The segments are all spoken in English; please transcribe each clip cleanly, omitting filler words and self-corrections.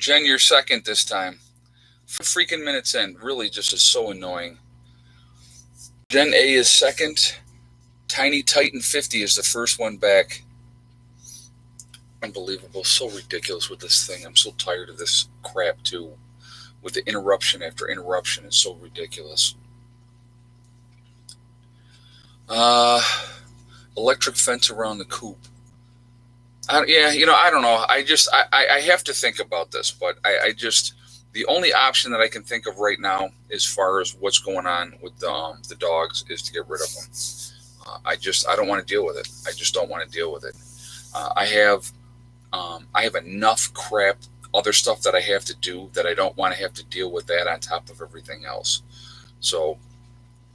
Jen, you're second this time. 5 freaking minutes in. Really just is so annoying. Jen A is second. Tiny Titan 50 is the first one back. Unbelievable. So ridiculous with this thing. I'm so tired of this crap, too. With the interruption after interruption. It's so ridiculous. Electric fence around the coop. I don't know. I have to think about this, but the only option that I can think of right now, as far as what's going on with the dogs, is to get rid of them. I don't want to deal with it. I just don't want to deal with it. I have enough crap, other stuff that I have to do, that I don't want to have to deal with that on top of everything else. So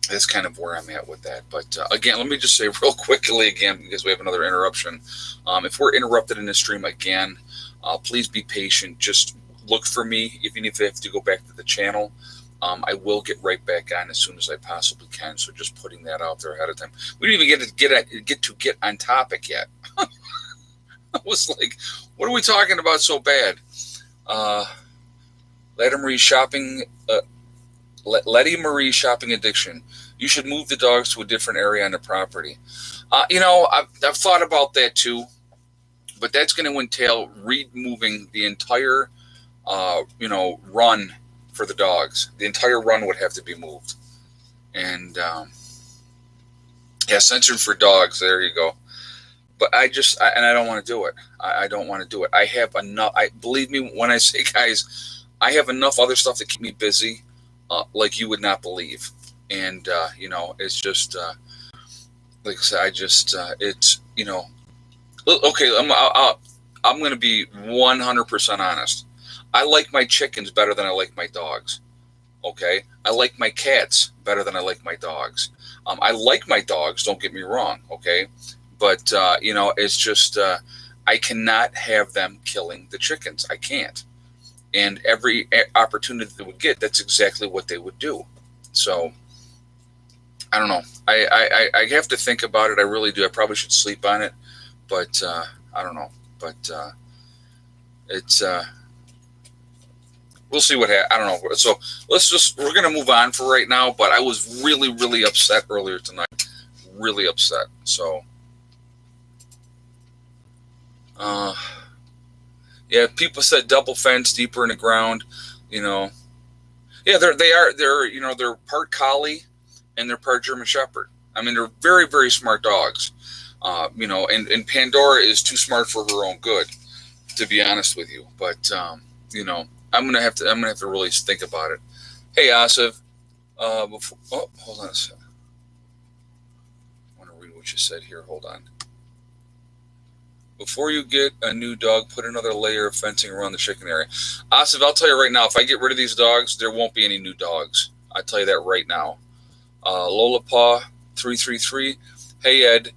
that's kind of where I'm at with that. But again, let me just say real quickly again, because we have another interruption. If we're interrupted in the stream again, please be patient. Just look for me. If you need to go back to the channel, I will get right back on as soon as I possibly can. So just putting that out there ahead of time. We didn't even get to get on topic yet. I was like, what are we talking about so bad? Letty Marie shopping addiction. You should move the dogs to a different area on the property. I've thought about that too, but that's going to entail removing the entire, run for the dogs. The entire run would have to be moved. And, censored for dogs. There you go. But I don't want to do it. I don't want to do it. I have enough. Believe me when I say, guys, I have enough other stuff to keep me busy, like you would not believe. And, it's just, like I said, it's, okay, I'm going to be 100% honest. I like my chickens better than I like my dogs. Okay. I like my cats better than I like my dogs. I like my dogs. Don't get me wrong. Okay. But, it's just, I cannot have them killing the chickens. I can't. And every opportunity they would get, that's exactly what they would do. So, I don't know. I have to think about it. I really do. I probably should sleep on it. But, I don't know. But, it's, we'll see what happens. I don't know. So, we're going to move on for right now. But I was really, really upset earlier tonight. Really upset. So, people said double fence deeper in the ground, Yeah, they're part collie and they're part German Shepherd. I mean, they're very, very smart dogs. And Pandora is too smart for her own good, to be honest with you. But, I'm going to have to really think about it. Hey, Asif, hold on a second. I want to read what you said here. Hold on. Before you get a new dog, put another layer of fencing around the chicken area. Asif, I'll tell you right now, if I get rid of these dogs, there won't be any new dogs. I'll tell you that right now. Lola Paw 333. Hey, Ed,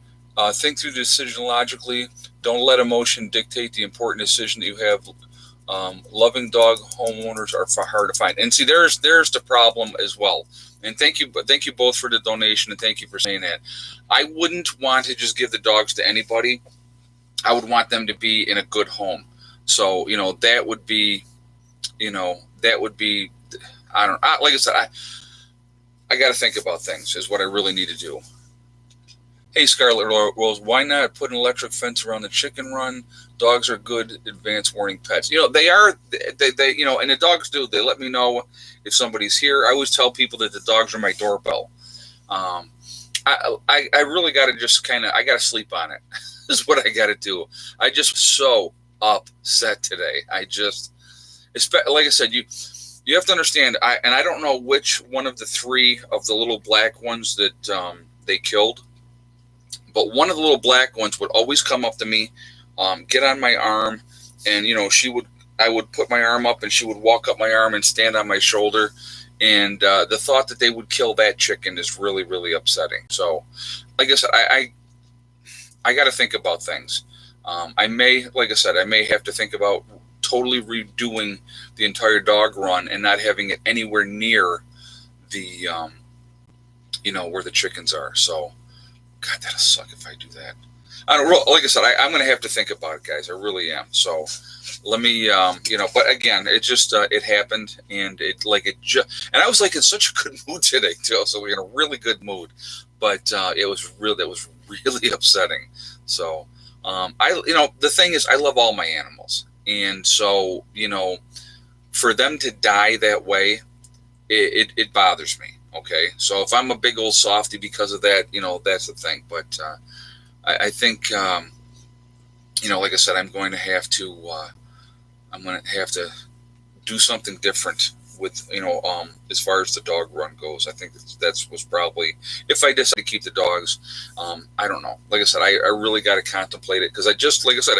think through the decision logically. Don't let emotion dictate the important decision that you have. Loving dog homeowners are hard to find. And see, there's the problem as well. And thank you both for the donation, and thank you for saying that. I wouldn't want to just give the dogs to anybody. I would want them to be in a good home. So, that would be, I don't know. Like I said, I got to think about things is what I really need to do. Hey, Scarlet Rose, why not put an electric fence around the chicken run? Dogs are good advance warning pets. They are, and the dogs do. They let me know if somebody's here. I always tell people that the dogs are my doorbell. I really got to just I got to sleep on it. Is what I got to do. I just so upset today. Like I said, you have to understand. I don't know which one of the three of the little black ones that they killed, but one of the little black ones would always come up to me, get on my arm, and I would put my arm up, and she would walk up my arm and stand on my shoulder. And the thought that they would kill that chicken is really, really upsetting. So, like I said, I got to think about things. I may have to think about totally redoing the entire dog run and not having it anywhere near the, where the chickens are. So, God, that'll suck if I do that. I don't, like I said, I'm going to have to think about it, guys. I really am. So let me, but again, it just, it happened, and and I was like in such a good mood today too. So we're in a really good mood, but it was really upsetting. So, the thing is, I love all my animals. And so, for them to die that way, it bothers me. Okay. So if I'm a big old softy because of that, that's the thing. But, I think, like I said, I'm going to have to do something different with, as far as the dog run goes. I think that's was probably, if I decide to keep the dogs, I don't know. Like I said, I really got to contemplate it, because like I said,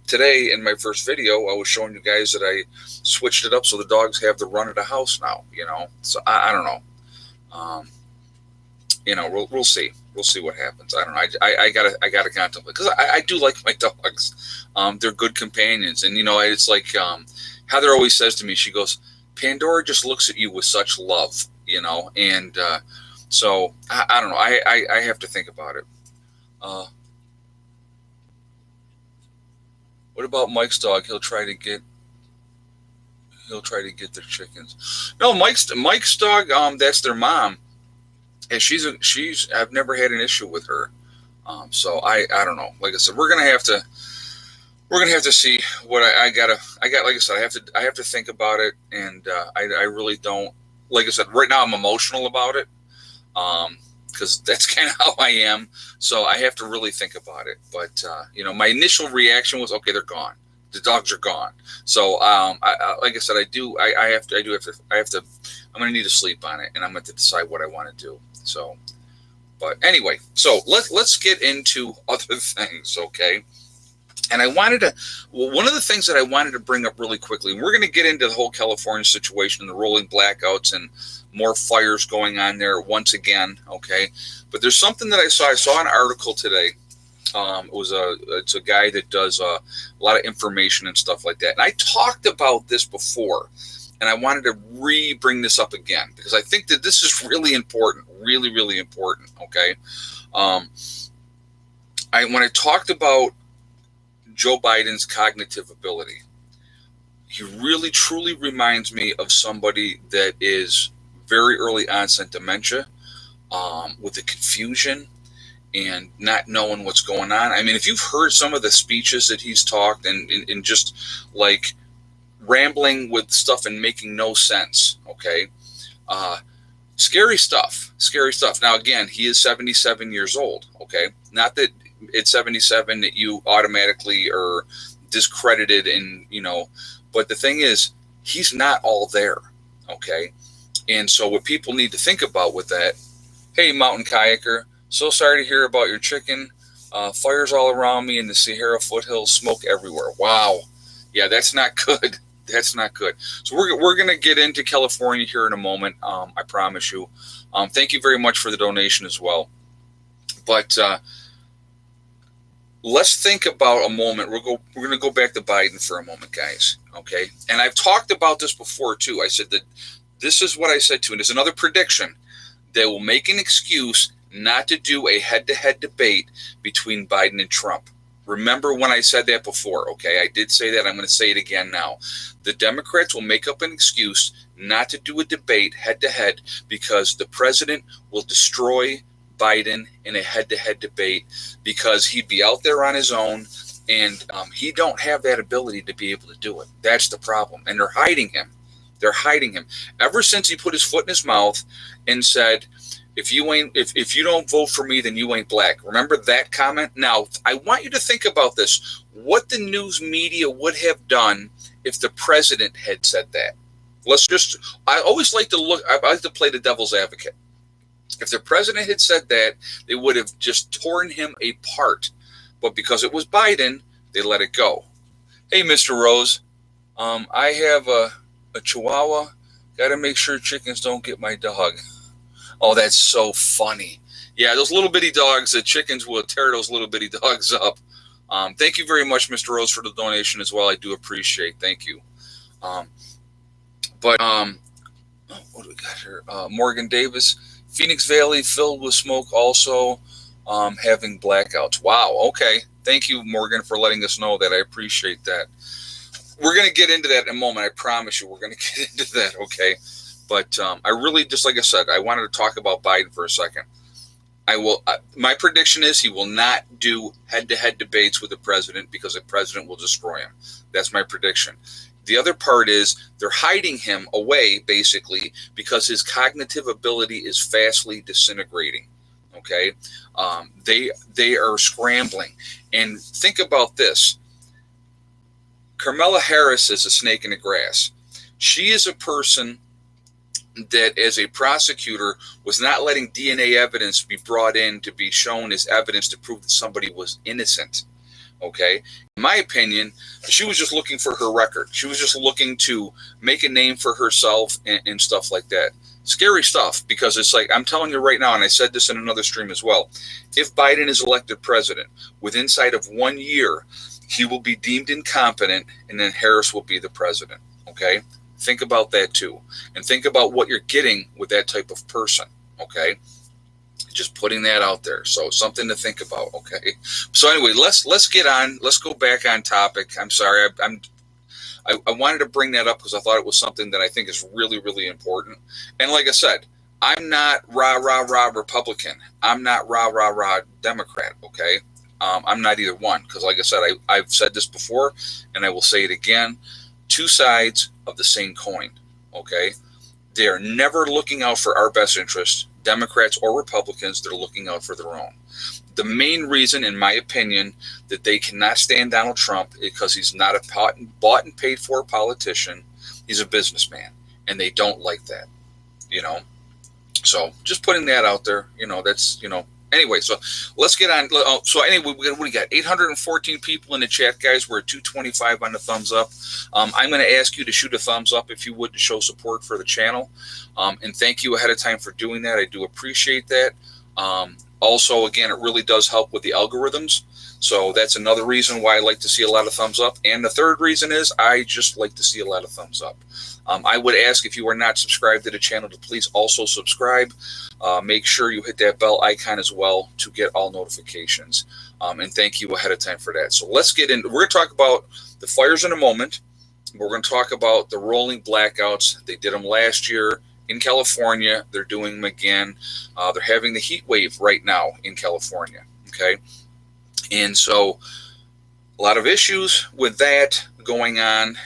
today in my first video, I was showing you guys that I switched it up so the dogs have the run of the house now, so I don't know. We'll see. We'll see what happens. I don't know. I gotta contemplate, because I do like my dogs. They're good companions, and it's like Heather always says to me. She goes, "Pandora just looks at you with such love," and so I don't know. I have to think about it. What about Mike's dog? He'll try to get their chickens. No, Mike's dog. That's their mom. And I've never had an issue with her. So I don't know. Like I said, we're gonna have to see what I got. Like I said, I have to think about it, and I really don't. Like I said, right now I'm emotional about it, because that's kind of how I am. So I have to really think about it. But my initial reaction was, okay, they're gone. The dogs are gone. So like I said, I have to. I'm gonna need to sleep on it, and I'm going to decide what I want to do. So, but anyway, so let's get into other things, okay? And one of the things that I wanted to bring up really quickly, and we're going to get into the whole California situation, the rolling blackouts, and more fires going on there once again, okay? But there's something that I saw. I saw an article today. It's a guy that does a lot of information and stuff like that. And I talked about this before, and I wanted to bring this up again, because I think that this is really important, really, really important. Okay. When I talked about Joe Biden's cognitive ability, he really, truly reminds me of somebody that is very early onset dementia, with the confusion and not knowing what's going on. I mean, if you've heard some of the speeches that he's talked, and just like rambling with stuff and making no sense, okay? Scary stuff. Now, again, he is 77 years old, okay? Not that at 77 that you automatically are discredited, and, but the thing is, he's not all there, okay? And so what people need to think about with that, hey, mountain kayaker, so sorry to hear about your chicken. Fires all around me in the Sahara foothills, smoke everywhere. Wow. Yeah, that's not good. That's not good. So we're going to get into California here in a moment. I promise you. Thank you very much for the donation as well. But let's think about a moment. We're going to go back to Biden for a moment, guys. Okay. And I've talked about this before too. I said that this is what I said too, and it's another prediction. They will make an excuse not to do a head-to-head debate between Biden and Trump. Remember when I said that before, okay? I did say that. I'm going to say it again now. The Democrats will make up an excuse not to do a debate head-to-head, because the president will destroy Biden in a head-to-head debate, because he'd be out there on his own, and he don't have that ability to be able to do it. That's the problem. And they're hiding him. They're hiding him. Ever since he put his foot in his mouth and said, if you don't vote for me, then you ain't black. Remember that comment? Now, I want you to think about this. What the news media would have done if the president had said that. I always like to play the devil's advocate. If the president had said that, they would have just torn him apart. But because it was Biden, they let it go. Hey, Mr. Rose, I have a Chihuahua. Got to make sure chickens don't get my dog. Oh, that's so funny. Yeah, those little bitty dogs, the chickens will tear those little bitty dogs up. Thank you very much, Mr. Rose, for the donation as well. I do appreciate. Thank you. What do we got here? Morgan Davis, Phoenix Valley filled with smoke also. having blackouts. Wow. Okay. Thank you, Morgan, for letting us know that. I appreciate that. We're going to get into that in a moment. I promise you we're going to get into that, okay? But I really, just like I said, I wanted to talk about Biden for a second. My prediction is he will not do head-to-head debates with the president because the president will destroy him. That's my prediction. The other part is they're hiding him away, basically, because his cognitive ability is fastly disintegrating. Okay, they are scrambling, and think about this. Kamala Harris is a snake in the grass. She is a person that, as a prosecutor, was not letting DNA evidence be brought in to be shown as evidence to prove that somebody was innocent. Okay, in my opinion, she was just looking for her record. She was just looking to make a name for herself and stuff like that. Scary stuff, because it's like, I'm telling you right now, and I said this in another stream as well, if Biden is elected president, within inside of 1 year, he will be deemed incompetent, and then Harris will be the president. Okay, think about that too, and think about what you're getting with that type of person. Okay, just putting that out there. So something to think about. Okay, so anyway, let's get on. Let's go back on topic. I'm sorry, I wanted to bring that up because I thought it was something that I think is really, really important. And like I said, I'm not rah Republican. I'm not rah Democrat. Okay. I'm not either one, because like I said, I've said this before and I will say it again. Two sides of the same coin. Okay. They are never looking out for our best interests, Democrats or Republicans. They're looking out for their own. The main reason, in my opinion, that they cannot stand Donald Trump is because he's not a bought and paid for politician. He's a businessman, and they don't like that, So just putting that out there, that's, Anyway, so let's get on. So anyway, what do we got? 814 people in the chat, guys. We're at 225 on the thumbs up. I'm going to ask you to shoot a thumbs up if you would, to show support for the channel. And thank you ahead of time for doing that. I do appreciate that. Also, again, it really does help with the algorithms. So that's another reason why I like to see a lot of thumbs up. And the third reason is I just like to see a lot of thumbs up. I would ask, if you are not subscribed to the channel, to please also subscribe. Make sure you hit that bell icon as well to get all notifications. And thank you ahead of time for that. So let's get in. We're going to talk about the fires in a moment. We're going to talk about the rolling blackouts. They did them last year in California. They're doing them again. They're having the heat wave right now in California. Okay. And so a lot of issues with that going on.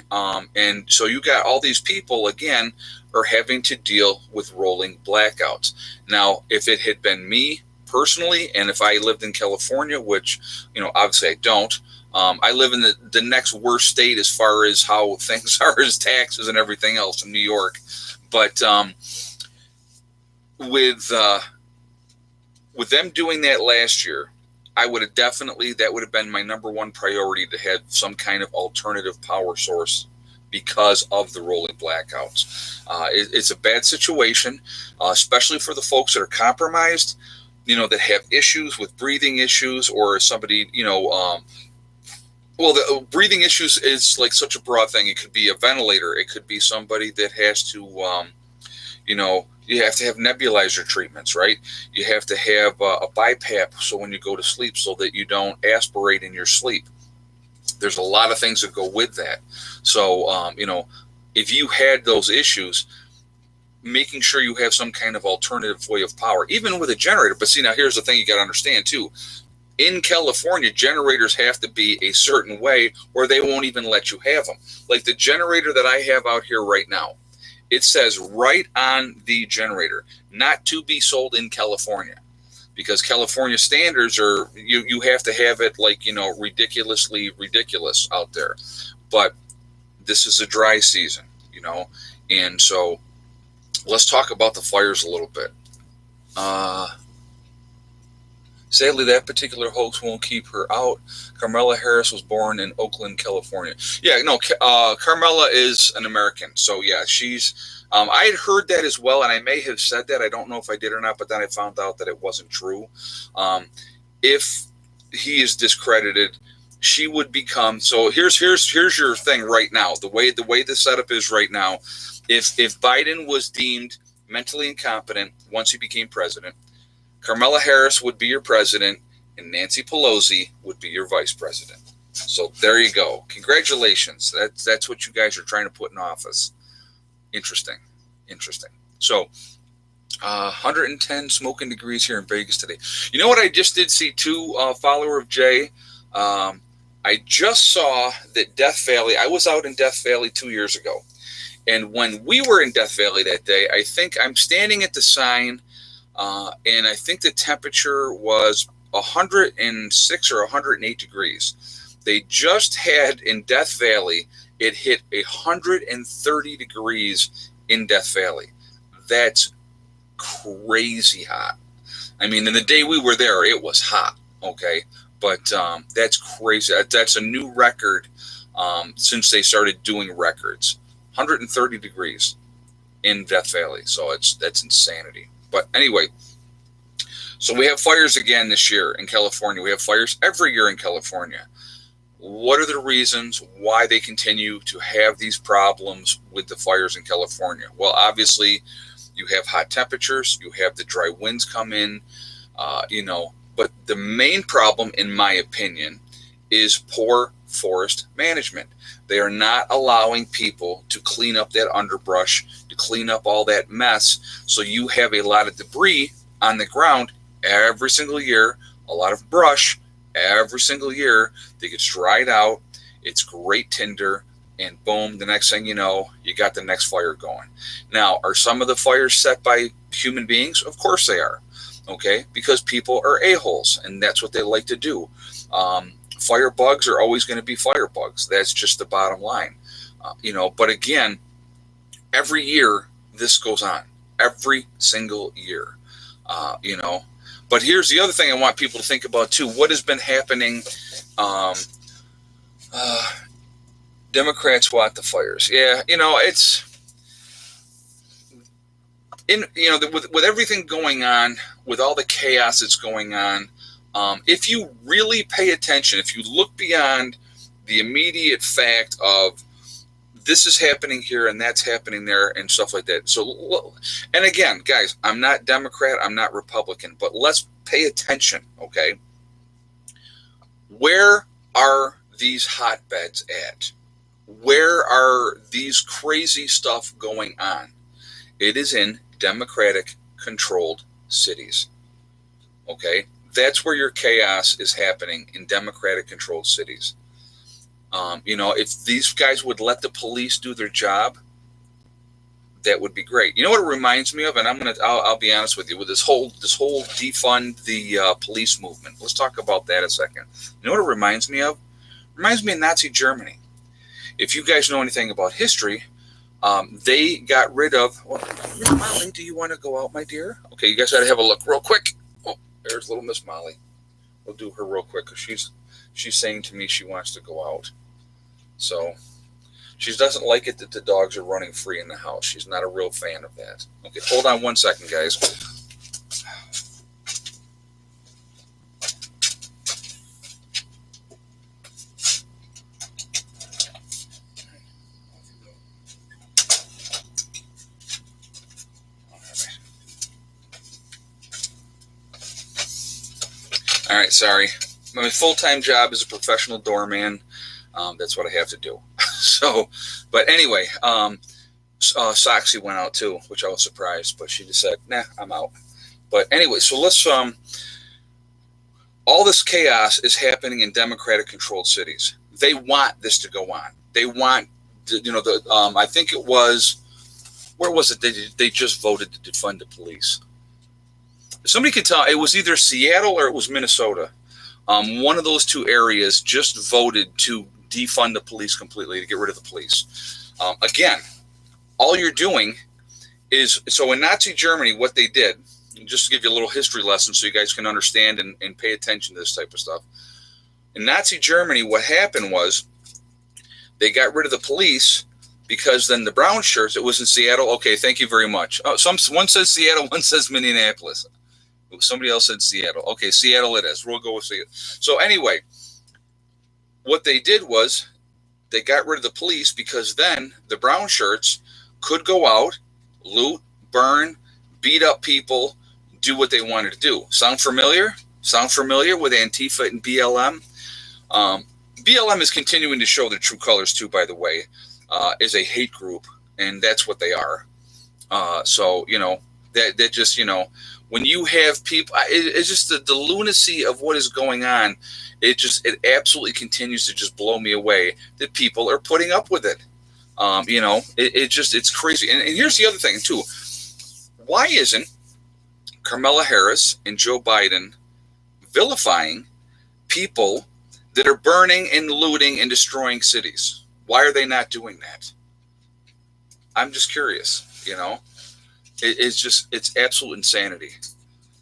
And so you got all these people, again, are having to deal with rolling blackouts. Now, if it had been me personally, and if I lived in California, which, obviously I don't, I live in the next worst state as far as how things are as taxes and everything else in New York. But with them doing that last year, I would have that would have been my number one priority, to have some kind of alternative power source because of the rolling blackouts. It's a bad situation, especially for the folks that are compromised, that have issues with breathing issues, or somebody, the breathing issues is like such a broad thing. It could be a ventilator. It could be somebody that has to, you have to have nebulizer treatments, right? You have to have a BiPAP, so when you go to sleep, so that you don't aspirate in your sleep. There's a lot of things that go with that. So, if you had those issues, making sure you have some kind of alternative way of power, even with a generator. But see, now here's the thing you got to understand too. In California, generators have to be a certain way, or they won't even let you have them. Like the generator that I have out here right now, it says right on the generator, not to be sold in California, because California standards are, you have to have it like, ridiculously ridiculous out there. But this is a dry season, and so let's talk about the fires a little bit. Sadly, that particular hoax won't keep her out. Kamala Harris was born in Oakland, California. Yeah, no, Carmela is an American. So, yeah, she's, I had heard that as well, and I may have said that. I don't know if I did or not, but then I found out that it wasn't true. If he is discredited, she would become, so here's your thing right now. The way the setup is right now, if Biden was deemed mentally incompetent once he became president, Kamala Harris would be your president, and Nancy Pelosi would be your vice president. So there you go. Congratulations. That's what you guys are trying to put in office. Interesting. So 110 smoking degrees here in Vegas today. You know what I just did see too, follower of Jay? I just saw that Death Valley, I was out in Death Valley 2 years ago. And when we were in Death Valley that day, I think I'm standing at the sign, and I think the temperature was 106 or 108 degrees. They just had in Death Valley, it hit 130 degrees in Death Valley. That's crazy hot. I mean, in the day we were there, it was hot, okay? But that's crazy. That's a new record since they started doing records. 130 degrees in Death Valley. So that's insanity. But anyway, so we have fires again this year in California. We have fires every year in California. What are the reasons why they continue to have these problems with the fires in California? Well, obviously, you have hot temperatures, you have the dry winds come in, but the main problem, in my opinion, is poor forest management. They are not allowing people to clean up that underbrush, to clean up all that mess. So you have a lot of debris on the ground every single year, a lot of brush every single year that gets dried out. It's great tinder, and boom, the next thing you know, you got the next fire going. Now, are some of the fires set by human beings? Of course they are, okay? Because people are a-holes, and that's what they like to do. Firebugs are always going to be firebugs. That's just the bottom line. But again, every year this goes on. Every single year, But here's the other thing I want people to think about too. What has been happening? Democrats want the fires. Yeah, it's with everything going on, with all the chaos that's going on. If you really pay attention, if you look beyond the immediate fact of this is happening here and that's happening there and stuff like that. So, and again, guys, I'm not Democrat, I'm not Republican, but let's pay attention, okay? Where are these hotbeds at? Where are these crazy stuff going on? It is in Democratic-controlled cities, okay? That's where your chaos is happening, in Democratic-controlled cities. If these guys would let the police do their job, that would be great. You know what it reminds me of, and I'll be honest with you, with this whole defund the police movement. Let's talk about that a second. You know what it reminds me of? It reminds me of Nazi Germany. If you guys know anything about history, they got rid of. Miss Molly, do you want to go out, my dear? Okay, you guys got to have a look real quick. Oh, there's little Miss Molly. We'll do her real quick because she's saying to me she wants to go out. So she doesn't like it that the dogs are running free in the house. She's not a real fan of that. Okay, hold on one second, guys. All right, sorry. My full-time job is a professional doorman. That's what I have to do. So, but anyway, Soxy went out too, which I was surprised, but she just said, nah, I'm out. But anyway, so let's, all this chaos is happening in Democratic-controlled cities. They want this to go on. They want, I think it was, where was it? They just voted to defund the police. Somebody could tell, it was either Seattle or it was Minnesota. One of those two areas just voted to defund the police completely, to get rid of the police. Again, all you're doing is, so in Nazi Germany, what they did, just to give you a little history lesson so you guys can understand and pay attention to this type of stuff. In Nazi Germany, what happened was they got rid of the police because then the brown shirts, it was in Seattle. Okay, thank you very much. Oh, one says Seattle, one says Minneapolis. Somebody else said Seattle. Okay, Seattle it is. We'll go with Seattle. So anyway, what they did was they got rid of the police because then the brown shirts could go out, loot, burn, beat up people, do what they wanted to do. Sound familiar? Sound familiar with Antifa and BLM? BLM is continuing to show their true colors too, by the way, is a hate group, and that's what they are. So, that just, when you have people, it's just the lunacy of what is going on. It absolutely continues to just blow me away that people are putting up with it. It's crazy. And here's the other thing too. Why isn't Kamala Harris and Joe Biden vilifying people that are burning and looting and destroying cities? Why are they not doing that? I'm just curious, It's absolute insanity.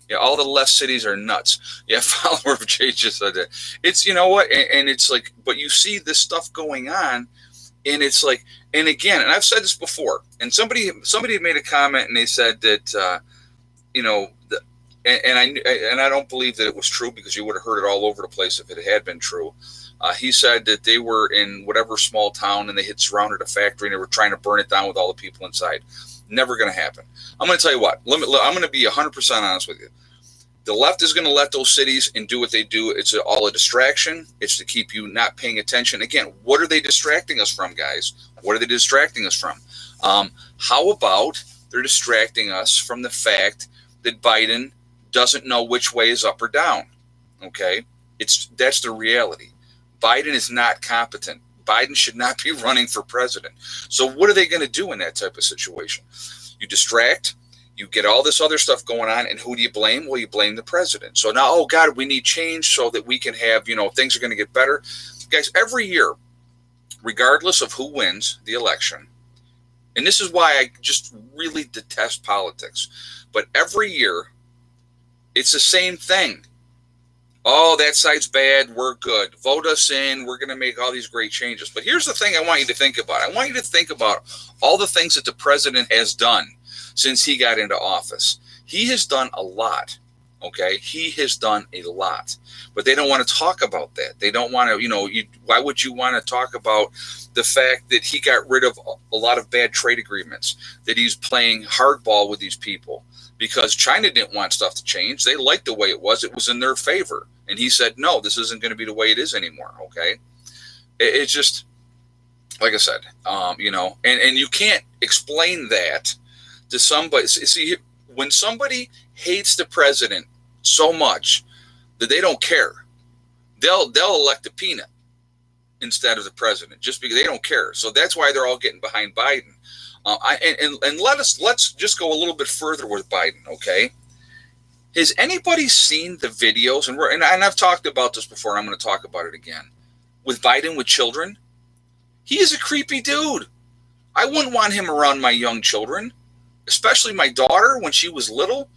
Yeah, all the left cities are nuts. Yeah, follower of Jay just said that. It's, and it's like, but you see this stuff going on, and it's like, and again, and I've said this before, and somebody made a comment, and they said that, and I don't believe that it was true, because you would have heard it all over the place if it had been true. He said that they were in whatever small town, and they had surrounded a factory, and they were trying to burn it down with all the people inside. Never going to happen. I'm going to tell you what. I'm going to be 100% honest with you. The left is going to let those cities and do what they do. It's all a distraction. It's to keep you not paying attention. Again, what are they distracting us from, guys? What are they distracting us from? How about they're distracting us from the fact that Biden doesn't know which way is up or down? Okay? That's the reality. Biden is not competent. Biden should not be running for president. So what are they going to do in that type of situation? You distract, you get all this other stuff going on, and who do you blame? Well, you blame the president. So now, oh God, we need change so that we can have, things are going to get better. Guys, every year, regardless of who wins the election, and this is why I just really detest politics, but every year, it's the same thing. Oh, that side's bad, we're good. Vote us in, we're going to make all these great changes. But here's the thing I want you to think about. I want you to think about all the things that the president has done since he got into office. He has done a lot, okay? He has done a lot. But they don't want to talk about that. They don't want to, why would you want to talk about the fact that he got rid of a lot of bad trade agreements, that he's playing hardball with these people? Because China didn't want stuff to change. They liked the way it was. It was in their favor. And he said, no, this isn't going to be the way it is anymore, okay? It's just, like I said, and you can't explain that to somebody. See, when somebody hates the president so much that they don't care, they'll elect a peanut instead of the president just because they don't care. So that's why they're all getting behind Biden. Let's just go a little bit further with Biden, okay? Has anybody seen the videos? And I've talked about this before, and I'm going to talk about it again. With Biden with children, he is a creepy dude. I wouldn't want him around my young children, especially my daughter when she was little.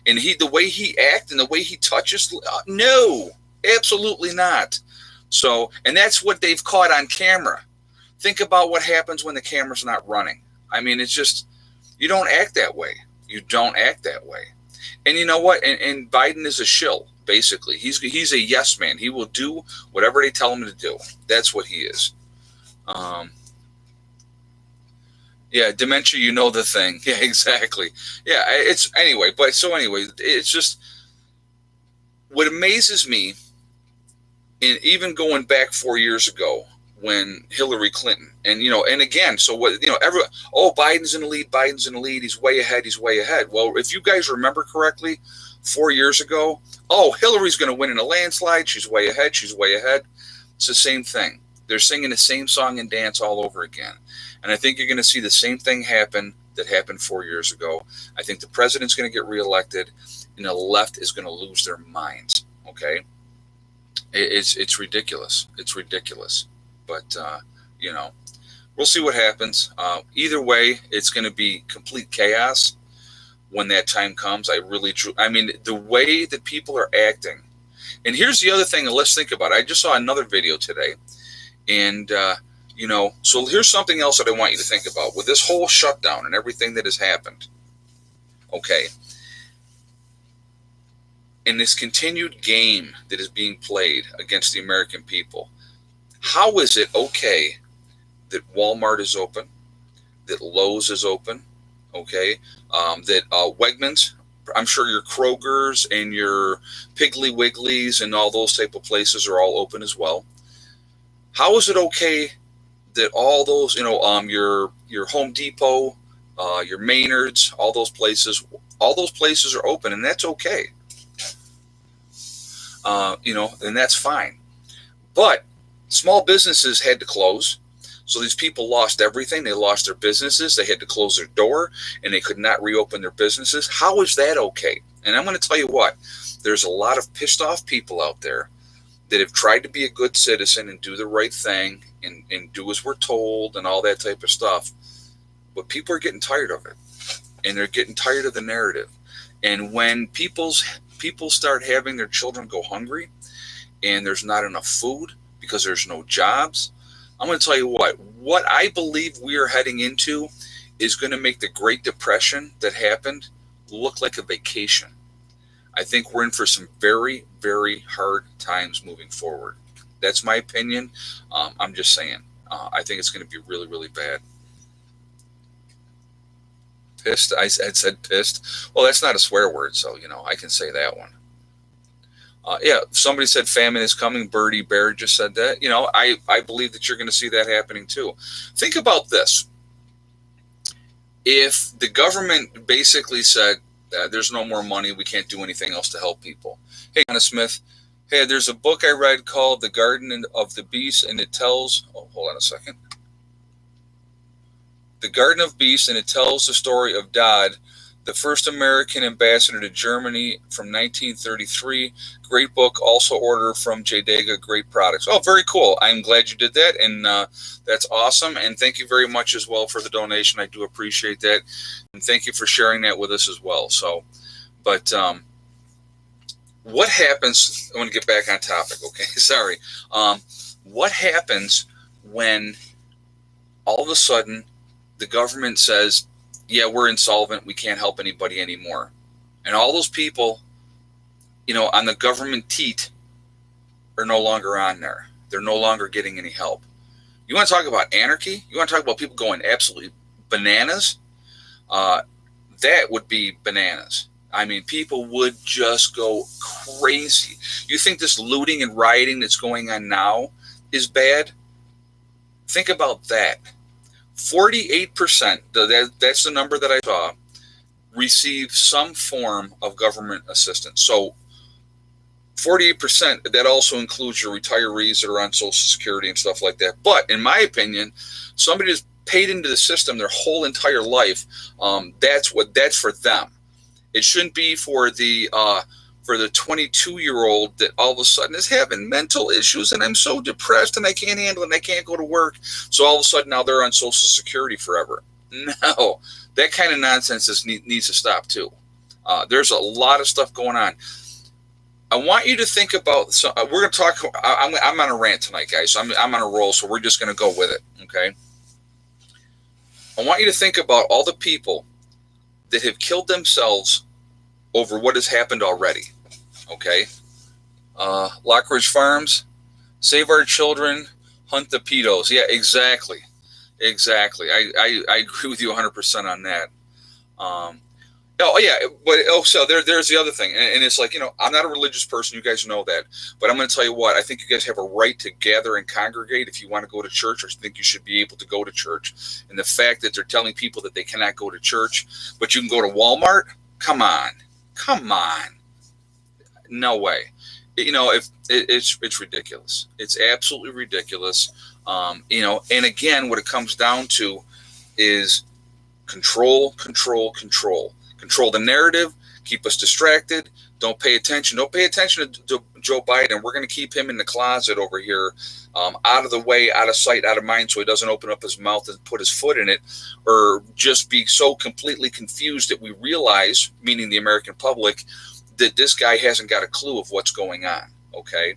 And the way he acts and the way he touches, no, absolutely not. So, and that's what they've caught on camera. Think about what happens when the camera's not running. I mean, it's just, you don't act that way. You don't act that way. And you know what? And Biden is a shill, basically. He's a yes man. He will do whatever they tell him to do. That's what he is. Yeah, dementia, you know the thing. Yeah, exactly. Yeah, it's just, what amazes me, and even going back 4 years ago, when Hillary Clinton, and again, so what, Biden's in the lead, he's way ahead. Well, if you guys remember correctly, 4 years ago, Hillary's going to win in a landslide, she's way ahead. It's the same thing. They're singing the same song and dance all over again. And I think you're going to see the same thing happen that happened 4 years ago. I think the president's going to get reelected, and the left is going to lose their minds, okay? It's ridiculous. It's ridiculous. But, we'll see what happens. Either way, it's going to be complete chaos when that time comes. The way that people are acting. And here's the other thing, and let's think about it. I just saw another video today. And, so here's something else that I want you to think about. With this whole shutdown and everything that has happened, okay, and this continued game that is being played against the American people, how is it okay that Walmart is open, that Lowe's is open, okay, that Wegmans, I'm sure your Krogers and your Piggly Wigglies and all those type of places are all open as well. How is it okay that all those, your Home Depot, your Maynards, all those places are open, and that's okay. And that's fine. But small businesses had to close. So these people lost everything. They lost their businesses. They had to close their door, and they could not reopen their businesses. How is that okay? And I'm going to tell you what, there's a lot of pissed off people out there that have tried to be a good citizen and do the right thing and do as we're told and all that type of stuff. But people are getting tired of it, and they're getting tired of the narrative. And when people start having their children go hungry and there's not enough food because there's no jobs, I'm going to tell you what I believe we are heading into is going to make the Great Depression that happened look like a vacation. I think we're in for some very, very hard times moving forward. That's my opinion. I'm just saying. I think it's going to be really, really bad. Pissed? I said pissed. Well, that's not a swear word, so, I can say that one. Somebody said famine is coming. Birdie Bear just said that. I believe that you're going to see that happening too. Think about this. If the government basically said, there's no more money, we can't do anything else to help people. Hey, Anna Smith. Hey, there's a book I read called The Garden of the Beast, and it tells, hold on a second. The Garden of Beasts, and it tells the story of Dodd, the first American ambassador to Germany from 1933. Great book. Also order from JDega. Great products. Oh, very cool. I'm glad you did that, and that's awesome. And thank you very much as well for the donation. I do appreciate that, and thank you for sharing that with us as well. So, but what happens? I want to get back on topic. Okay, sorry. What happens when all of a sudden the government says, yeah, we're insolvent, we can't help anybody anymore? And all those people, on the government teat are no longer on there. They're no longer getting any help. You want to talk about anarchy? You want to talk about people going absolutely bananas? That would be bananas. I mean, people would just go crazy. You think this looting and rioting that's going on now is bad? Think about that. 48%, that's the number that I saw, receive some form of government assistance. So 48%, that also includes your retirees that are on Social Security and stuff like that. But in my opinion, somebody that's paid into the system their whole entire life, that's for them. It shouldn't be for the 22-year-old that all of a sudden is having mental issues and I'm so depressed and I can't handle it and I can't go to work. So all of a sudden now they're on Social Security forever. No, that kind of nonsense needs to stop too. There's a lot of stuff going on. I want you to think about. So we're going to talk. I'm on a rant tonight, guys. So I'm on a roll, so we're just going to go with it. Okay. I want you to think about all the people that have killed themselves over what has happened already. Okay. Lockridge Farms, save our children, hunt the pedos. Yeah, exactly. I agree with you 100% on that. So there's the other thing, and it's like, I'm not a religious person, you guys know that, but I'm going to tell you what, I think you guys have a right to gather and congregate if you want to go to church, or think you should be able to go to church. And the fact that they're telling people that they cannot go to church, but you can go to Walmart, come on, no way. It's ridiculous. It's absolutely ridiculous. And again, what it comes down to is control the narrative, keep us distracted, don't pay attention to Joe Biden. We're going to keep him in the closet over here, out of the way, out of sight, out of mind, so he doesn't open up his mouth and put his foot in it, or just be so completely confused that we realize, meaning the American public, that this guy hasn't got a clue of what's going on. Okay,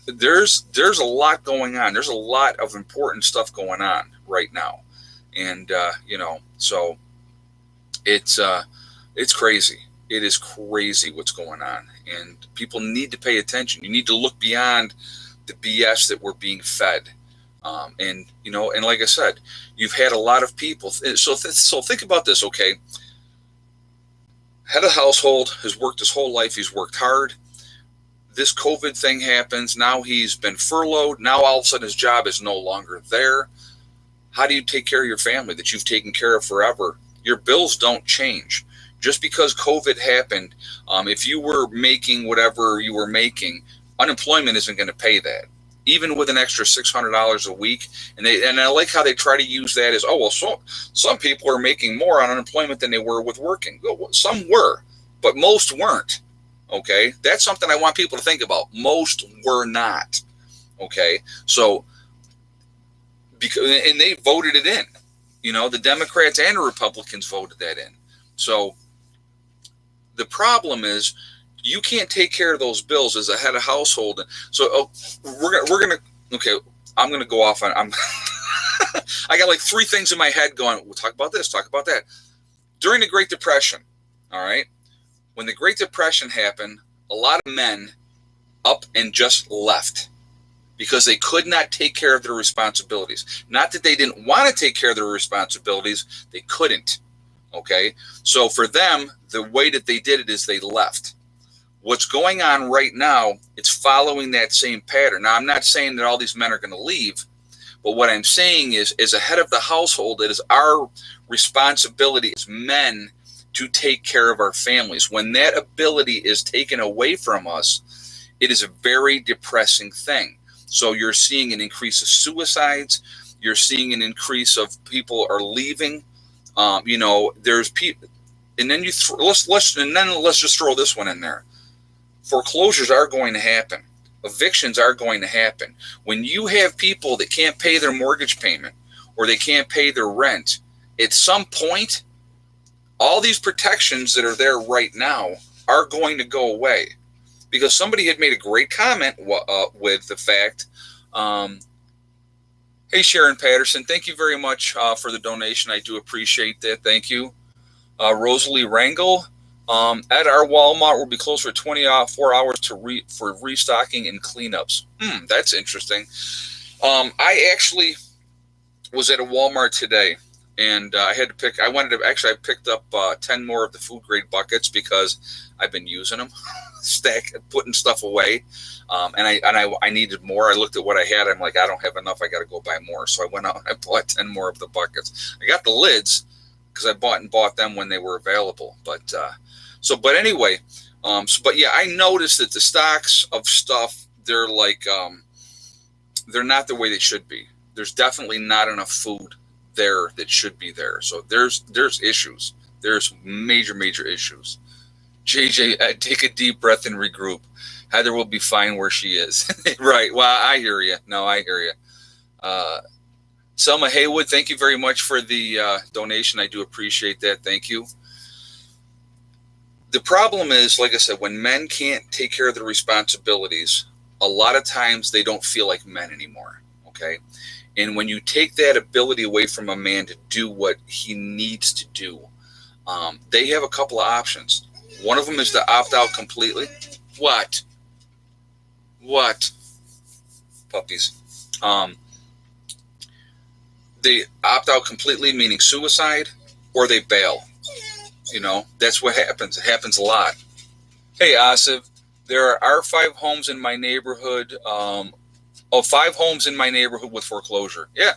there's a lot going on. There's a lot of important stuff going on right now, and so it's crazy. It is crazy what's going on, and people need to pay attention. You need to look beyond the BS that we're being fed. And like I said, you've had a lot of people. So think about this, okay? Head of household, has worked his whole life. He's worked hard. This COVID thing happens. Now he's been furloughed. Now all of a sudden his job is no longer there. How do you take care of your family that you've taken care of forever? Your bills don't change. Just because COVID happened, if you were making whatever you were making, unemployment isn't going to pay that. Even with an extra $600 a week, and I like how they try to use that as, oh, well, so some people are making more on unemployment than they were with working. Some were, but most weren't. Okay, that's something I want people to think about. Most were not. Okay, so because and they voted it in. The Democrats and the Republicans voted that in. So the problem is, you can't take care of those bills as a head of household. So we're gonna okay. I'm gonna go off on. I got like 3 things in my head going. We'll talk about this. Talk about that. During the Great Depression, all right. When the Great Depression happened, a lot of men up and just left because they could not take care of their responsibilities. Not that they didn't want to take care of their responsibilities, they couldn't. Okay, so for them, the way that they did it is they left. What's going on right now, it's following that same pattern. Now, I'm not saying that all these men are going to leave, but what I'm saying is, as a head of the household, it is our responsibility as men to take care of our families. When that ability is taken away from us, it is a very depressing thing. So you're seeing an increase of suicides. You're seeing an increase of people are leaving. There's people, and then let's just throw this one in there. Foreclosures are going to happen. Evictions are going to happen. When you have people that can't pay their mortgage payment or they can't pay their rent, at some point, all these protections that are there right now are going to go away. Because somebody had made a great comment with the fact, hey, Sharon Patterson, thank you very much for the donation. I do appreciate that. Thank you. Rosalie Rangel, at our Walmart, we'll be closed for 24 hours for restocking and cleanups. That's interesting. I actually was at a Walmart today. And I had to pick. I picked up 10 more of the food grade buckets because I've been using them, putting stuff away, and I needed more. I looked at what I had. I'm like, I don't have enough. I got to go buy more. So I went out and I bought 10 more of the buckets. I got the lids because I bought them when they were available. But anyway, but yeah, I noticed that the stocks of stuff, they're like they're not the way they should be. There's definitely not enough food there that should be there. So there's issues. There's major issues. JJ, take a deep breath and regroup. Heather will be fine where she is. Right. Well, I hear you. No, I hear you. Selma Haywood, thank you very much for the donation. I do appreciate that. Thank you. The problem is, like I said, when men can't take care of their responsibilities, a lot of times they don't feel like men anymore. Okay. And when you take that ability away from a man to do what he needs to do, they have a couple of options. One of them is to opt out completely. What? Puppies. They opt out completely, meaning suicide, or they bail. That's what happens. It happens a lot. Hey, Asif, there are 5 homes in my neighborhood. 5 homes in my neighborhood with foreclosure. Yeah.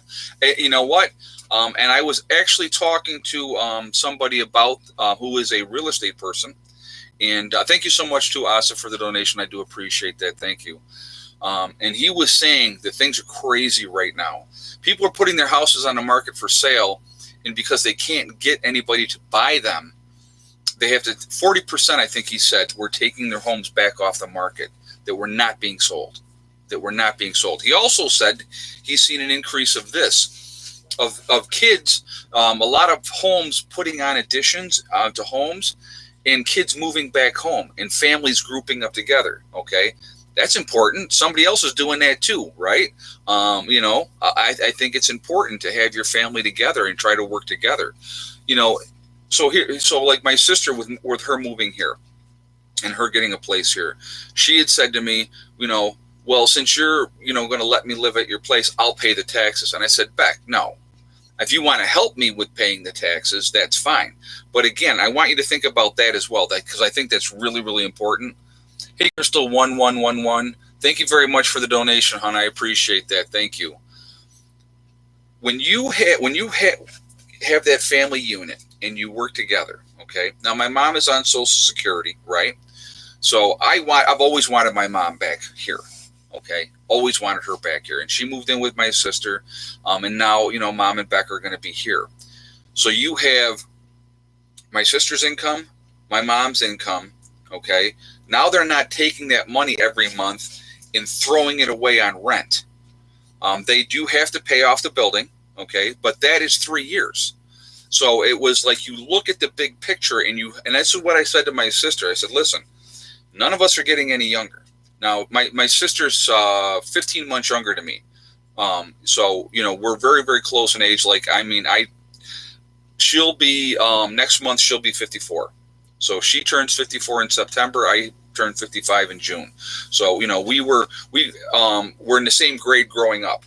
You know what? And I was actually talking to somebody about who is a real estate person. And thank you so much to Asa for the donation. I do appreciate that. Thank you. And he was saying that things are crazy right now. People are putting their houses on the market for sale. And because they can't get anybody to buy them, they have to 40%, I think he said, were taking their homes back off the market that were not being sold. He also said he's seen an increase of kids, a lot of homes putting on additions to homes and kids moving back home and families grouping up together. Okay. That's important. Somebody else is doing that too, right? I think it's important to have your family together and try to work together, so like my sister with her moving here and her getting a place here, she had said to me, well, since you're, going to let me live at your place, I'll pay the taxes. And I said, Beck, no, If you want to help me with paying the taxes, that's fine. But again, I want you to think about that as well, because I think that's really, really important. Hey, Crystal 1111, thank you very much for the donation, hon. I appreciate that. Thank you. When you have that family unit and you work together, okay? Now my mom is on Social Security, right? So I've always wanted my mom back here. Okay, always wanted her back here, and she moved in with my sister, and now Mom and Beck are going to be here. So you have my sister's income, my mom's income. Okay, now they're not taking that money every month and throwing it away on rent. They do have to pay off the building. Okay, but that is 3 years. So it was like you look at the big picture, and that's what I said to my sister. I said, listen, none of us are getting any younger. Now, my sister's 15 months younger than me. So, we're very, very close in age. She'll be, next month, she'll be 54. So she turns 54 in September. I turned 55 in June. So, we're in the same grade growing up.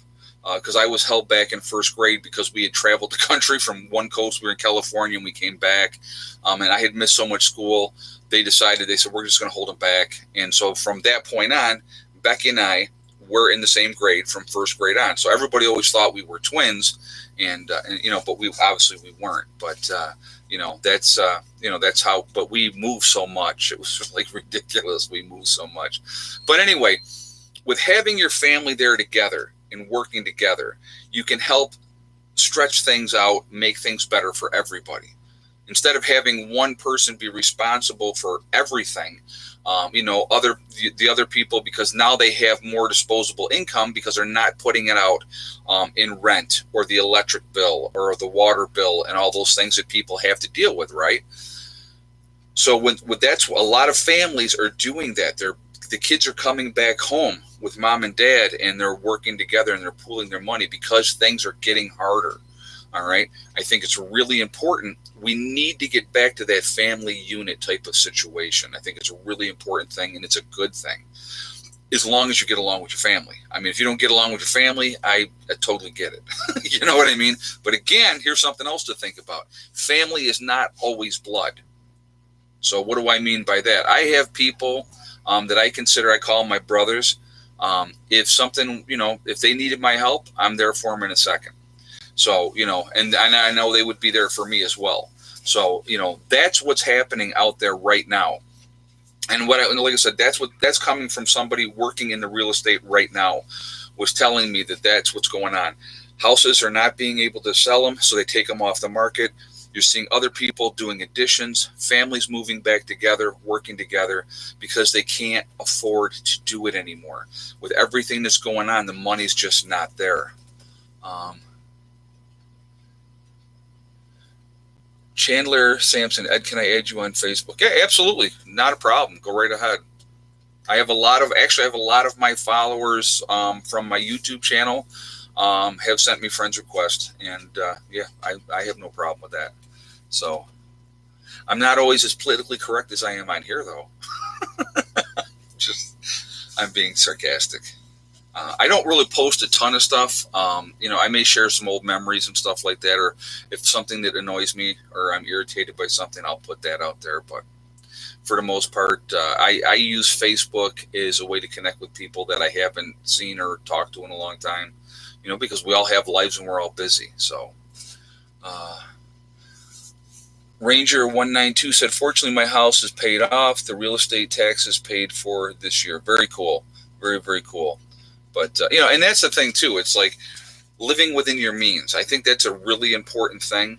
Because I was held back in first grade because we had traveled the country from one coast. We were in California and we came back. And I had missed so much school. They said, we're just going to hold them back. And so from that point on, Becky and I were in the same grade from first grade on. So everybody always thought we were twins, but we weren't. But, that's how, but we moved so much. It was like ridiculous. We moved so much. But anyway, with having your family there together and working together, you can help stretch things out, make things better for everybody. Instead of having one person be responsible for everything, the other people, because now they have more disposable income because they're not putting it out in rent or the electric bill or the water bill and all those things that people have to deal with, right? So that's a lot of families are doing that. The kids are coming back home with mom and dad, and they're working together and they're pooling their money because things are getting harder. All right. I think it's really important. We need to get back to that family unit type of situation. I think it's a really important thing, and it's a good thing, as long as you get along with your family. I mean, if you don't get along with your family, I totally get it. You know what I mean? But again, here's something else to think about. Family is not always blood. So what do I mean by that? I have people that I call my brothers. If something, if they needed my help, I'm there for them in a second. So, and I know they would be there for me as well. So, that's what's happening out there right now. And like I said, that's coming from somebody working in the real estate right now, was telling me that's what's going on. Houses are not being able to sell them, so they take them off the market. You're seeing other people doing additions, families moving back together, working together, because they can't afford to do it anymore. With everything that's going on, the money's just not there. Chandler Sampson, Ed, can I add you on Facebook? Yeah, absolutely. Not a problem. Go right ahead. I have a lot of my followers from my YouTube channel have sent me friends requests, and I have no problem with that. So I'm not always as politically correct as I am on here, though. I'm being sarcastic. I don't really post a ton of stuff. I may share some old memories and stuff like that, or if something that annoys me or I'm irritated by something, I'll put that out there. But for the most part, I use Facebook as a way to connect with people that I haven't seen or talked to in a long time, because we all have lives and we're all busy. So, Ranger 192 said, fortunately, my house is paid off. The real estate tax is paid for this year. Very cool. Very, very cool. But, and that's the thing, too. It's like living within your means. I think that's a really important thing.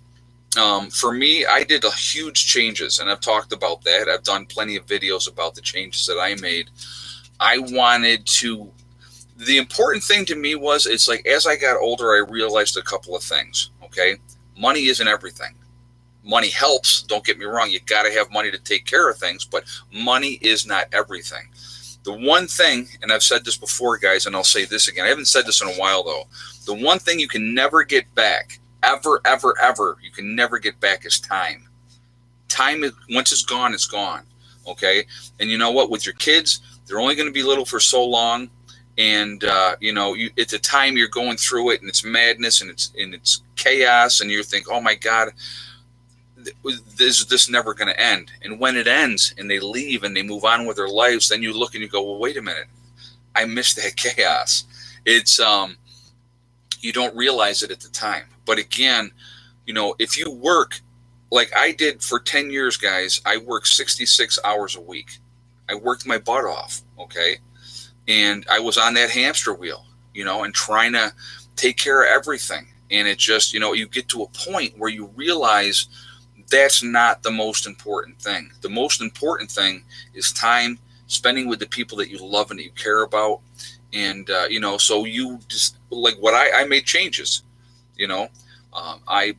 For me, I did a huge changes, and I've talked about that. I've done plenty of videos about the changes that I made. The important thing to me was, it's like, as I got older, I realized a couple of things, okay? Money isn't everything. Money helps, don't get me wrong. You got to have money to take care of things, but money is not everything. The one thing, and I've said this before, guys, and I'll say this again. I haven't said this in a while, though. The one thing you can never get back, ever, you can never get back is time. Time, once it's gone, it's gone, okay? And you know what? With your kids, they're only going to be little for so long, And at the time you're going through it, and it's madness, and it's chaos, and you think, oh my God, this never going to end. And when it ends and they leave and they move on with their lives, then you look and you go, well, wait a minute, I missed that chaos. It's you don't realize it at the time. But again, if you work like I did for 10 years, guys, I worked 66 hours a week. I worked my butt off, okay? And I was on that hamster wheel, and trying to take care of everything. And it just, you get to a point where you realize that's not the most important thing. The most important thing is time spending with the people that you love and that you care about. And, so you just, like what I made changes, I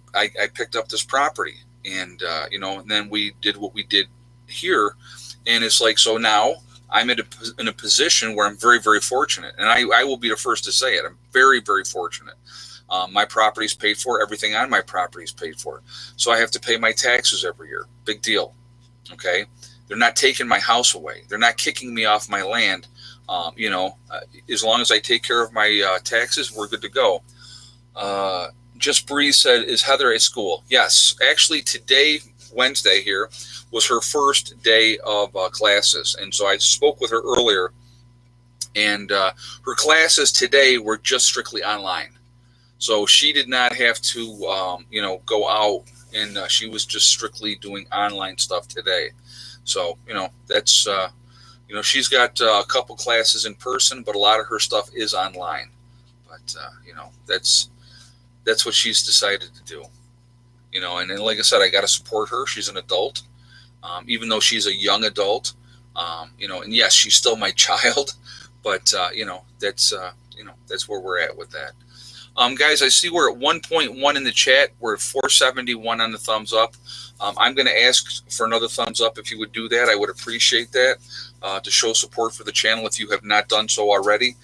picked up this property, and, and then we did what we did here. And it's like, so now I'm in a position where I'm very, very fortunate. And I will be the first to say it. I'm very, very fortunate. My property's paid for. Everything on my property is paid for. So I have to pay my taxes every year. Big deal. Okay. They're not taking my house away. They're not kicking me off my land. As long as I take care of my taxes, we're good to go. Just Bree said, is Heather at school? Yes. Actually, today, Wednesday here, was her first day of classes. And so I spoke with her earlier, and her classes today were just strictly online. So she did not have to, go out, and she was just strictly doing online stuff today. So, that's, she's got a couple classes in person, but a lot of her stuff is online. But, that's what she's decided to do. And then, like I said, I got to support her. She's an adult. Even though she's a young adult, and yes, she's still my child, but, that's where we're at with that. Guys, I see we're at 1.1 in the chat. We're at 471 on the thumbs up. I'm going to ask for another thumbs up. If you would do that, I would appreciate that, to show support for the channel if you have not done so already.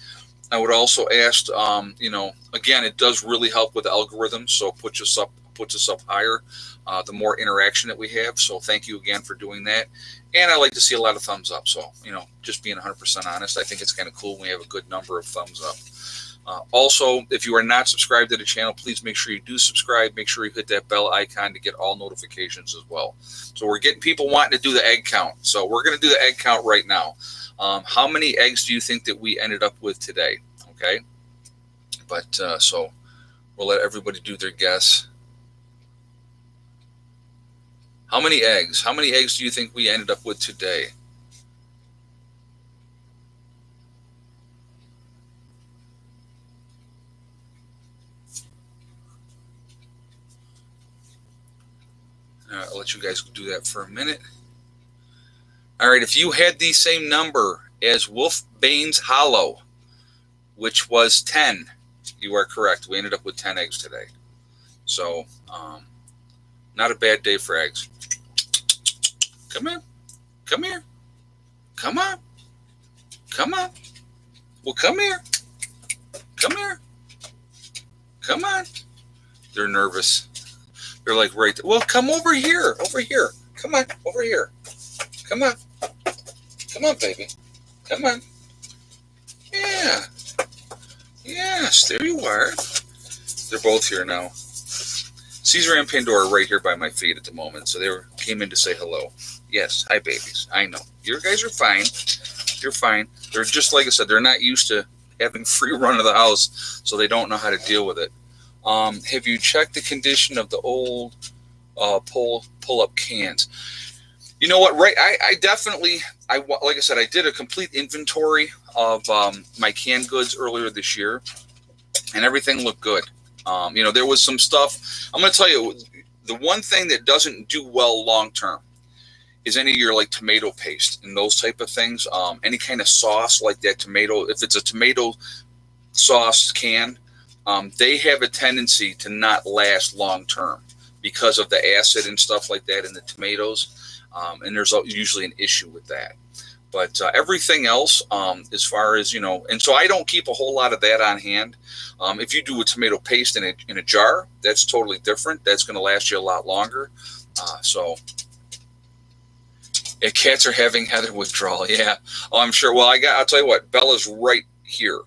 I would also ask, again, it does really help with the algorithms, so it puts us up higher, the more interaction that we have. So thank you again for doing that. And I like to see a lot of thumbs up. So, just being 100% honest, I think it's kind of cool when we have a good number of thumbs up. Also, if you are not subscribed to the channel, please make sure you do subscribe. Make sure you hit that bell icon to get all notifications as well. So we're getting people wanting to do the egg count. So we're going to do the egg count right now. How many eggs do you think that we ended up with today? Okay. But so we'll let everybody do their guess. How many eggs? How many eggs do you think we ended up with today? I'll let you guys do that for a minute. All right, if you had the same number as Wolf Baines Hollow, which was 10, you are correct. We ended up with 10 eggs today. So, not a bad day for eggs. Come in. Come here. Come on. Come on. Well, come here. Come here. Come on. They're nervous. They're like, right there. Well, come over here. Over here. Come on. Over here. Come on. Come on, baby. Come on. Yeah. Yes, there you are. They're both here now. Caesar and Pandora right here by my feet at the moment. So they came in to say hello. Yes. Hi, babies. I know. You guys are fine. You're fine. They're just, like I said, they're not used to having free run of the house, so they don't know how to deal with it. Have you checked the condition of the old pull-up cans? You know what, right? I definitely, like I said, I did a complete inventory of my canned goods earlier this year, and everything looked good. There was some stuff. I'm going to tell you, the one thing that doesn't do well long-term is any of your like tomato paste and those type of things. Any kind of sauce like that tomato, if it's a tomato sauce can, they have a tendency to not last long-term because of the acid and stuff like that in the tomatoes. And there's usually an issue with that. But everything else, as far as, and so I don't keep a whole lot of that on hand. If you do a tomato paste in a jar, that's totally different. That's going to last you a lot longer. Cats are having Heather withdrawal. Yeah. Oh, I'm sure. Well, I'll tell you what, Bella's right here.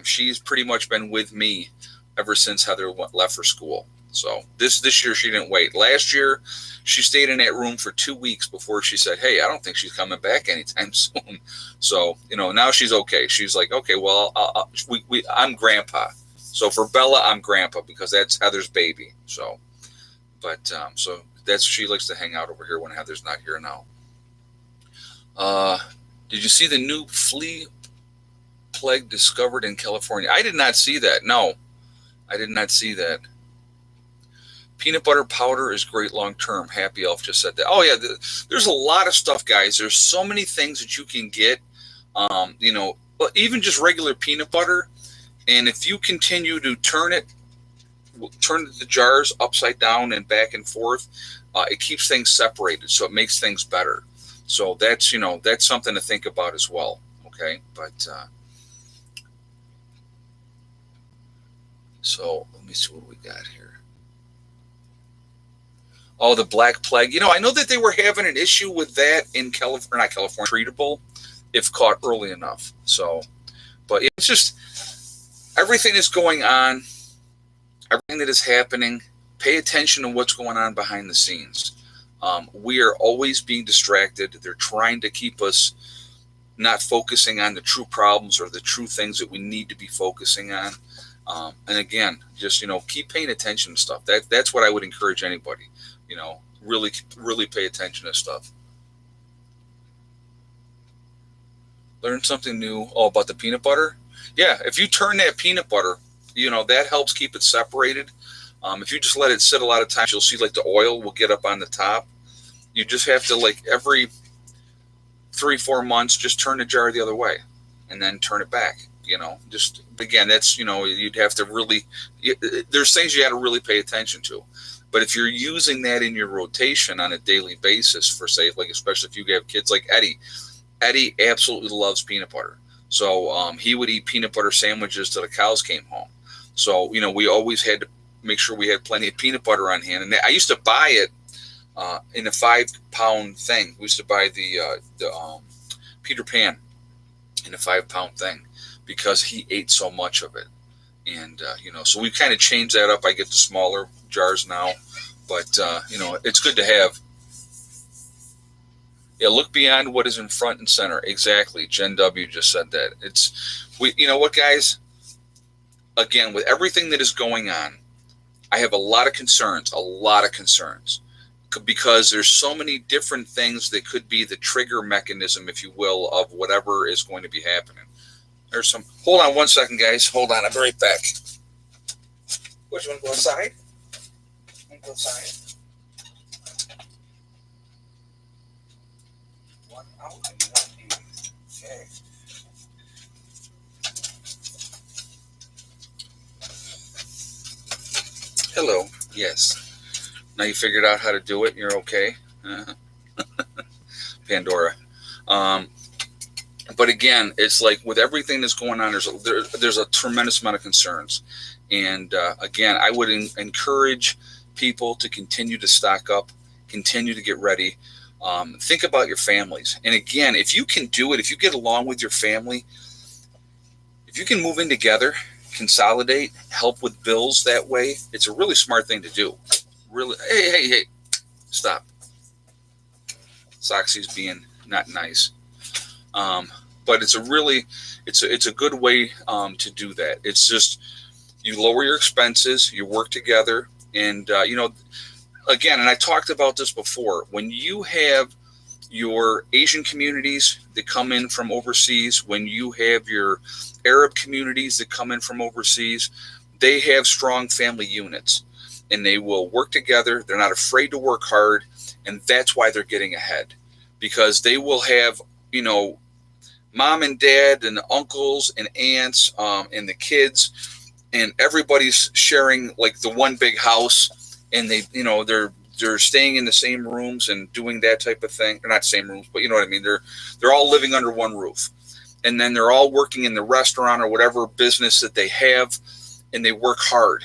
She's pretty much been with me ever since Heather left for school. So this year she didn't wait. Last year she stayed in that room for 2 weeks before she said, "Hey, I don't think she's coming back anytime soon." So now she's okay. She's like, "Okay, well, I'm grandpa." So for Bella, I'm grandpa because that's Heather's baby. So, but so that's she likes to hang out over here when Heather's not here now. Did you see the new flea plague discovered in California? I did not see that. No, I did not see that. Peanut butter powder is great long term. Happy Elf just said that. Oh yeah, there's a lot of stuff, guys. There's so many things that you can get. Even just regular peanut butter, and if you continue to turn the jars upside down and back and forth, it keeps things separated, so it makes things better. So that's something to think about as well. Okay, but so let me see what we got here. Oh, the Black Plague. I know that they were having an issue with that in California, not California, treatable if caught early enough. So, but it's just everything is going on, everything that is happening. Pay attention to what's going on behind the scenes. We are always being distracted. They're trying to keep us not focusing on the true problems or the true things that we need to be focusing on. And again, just keep paying attention to stuff. That's what I would encourage anybody. Really pay attention to stuff. Learn something new. Oh, about the peanut butter. Yeah, if you turn that peanut butter, that helps keep it separated. If you just let it sit a lot of times, you'll see like the oil will get up on the top. You just have to, like, every 3-4 months, just turn the jar the other way and then turn it back. Just again, that's, you'd have to really, there's things you got to really pay attention to. But if you're using that in your rotation on a daily basis for, say, like, especially if you have kids like Eddie absolutely loves peanut butter. So he would eat peanut butter sandwiches till the cows came home. So, we always had to make sure we had plenty of peanut butter on hand. And I used to buy it in a 5-pound thing. We used to buy the Peter Pan in a 5-pound thing because he ate so much of it. And, so we kind of changed that up. I get the smaller jars now, but, it's good to have. Yeah, look beyond what is in front and center. Exactly. Jen W. just said that. You know what, guys? Again, with everything that is going on, I have a lot of concerns, because there's so many different things that could be the trigger mechanism, if you will, of whatever is going to be happening. Hold on one second, guys. Hold on. I'll be right back. Which one? Go inside? Go inside. One out and one in. Okay. Hello. Yes. Now you figured out how to do it and you're okay. Pandora. But again, it's like with everything that's going on, there's a tremendous amount of concerns. And again, I would encourage people to continue to stock up, continue to get ready. Think about your families. And again, if you can do it, if you get along with your family, if you can move in together, consolidate, help with bills that way, it's a really smart thing to do. Really, hey, stop. Soxy's being not nice. But it's a good way to do that. It's just, you lower your expenses, you work together, and again, and I talked about this before, when you have your Asian communities that come in from overseas, when you have your Arab communities that come in from overseas, they have strong family units and they will work together. They're not afraid to work hard, and that's why they're getting ahead, because they will have, mom and dad and uncles and aunts and the kids, and everybody's sharing like the one big house, and they're staying in the same rooms and doing that type of thing. They're not same rooms, but you know what I mean. They're all living under one roof, and then they're all working in the restaurant or whatever business that they have, and they work hard,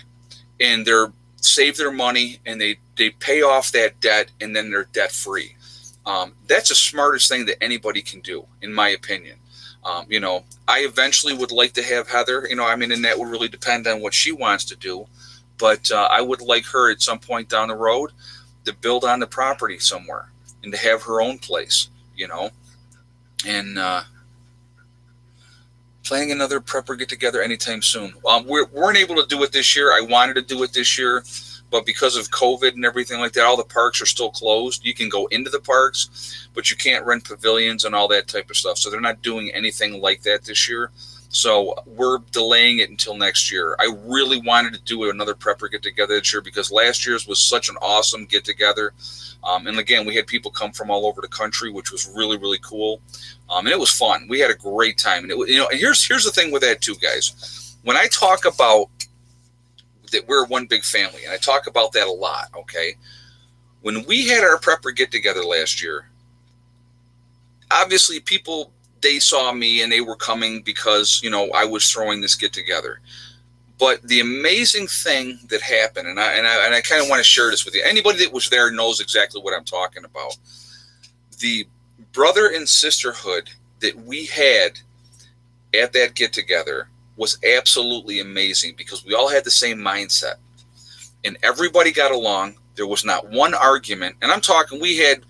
and they're save their money, and they pay off that debt, and then they're debt free. That's the smartest thing that anybody can do, in my opinion. I eventually would like to have Heather, and that would really depend on what she wants to do. But I would like her at some point down the road to build on the property somewhere and to have her own place, and planning another prepper get together anytime soon. We weren't able to do it this year. I wanted to do it this year, but because of COVID and everything like that, all the parks are still closed. You can go into the parks, but you can't rent pavilions and all that type of stuff. So they're not doing anything like that this year. So we're delaying it until next year. I really wanted to do another prepper get together this year because last year's was such an awesome get together. And again, we had people come from all over the country, which was really, really cool. And it was fun. We had a great time. And and here's the thing with that too, guys. When I talk about that we're one big family, and I talk about that a lot, okay? When we had our prepper get together last year, obviously people, they saw me and they were coming because, I was throwing this get together. But the amazing thing that happened, and I kind of want to share this with you. Anybody that was there knows exactly what I'm talking about. The brother and sisterhood that we had at that get together was absolutely amazing because we all had the same mindset and everybody got along. There was not one argument. And I'm talking, we had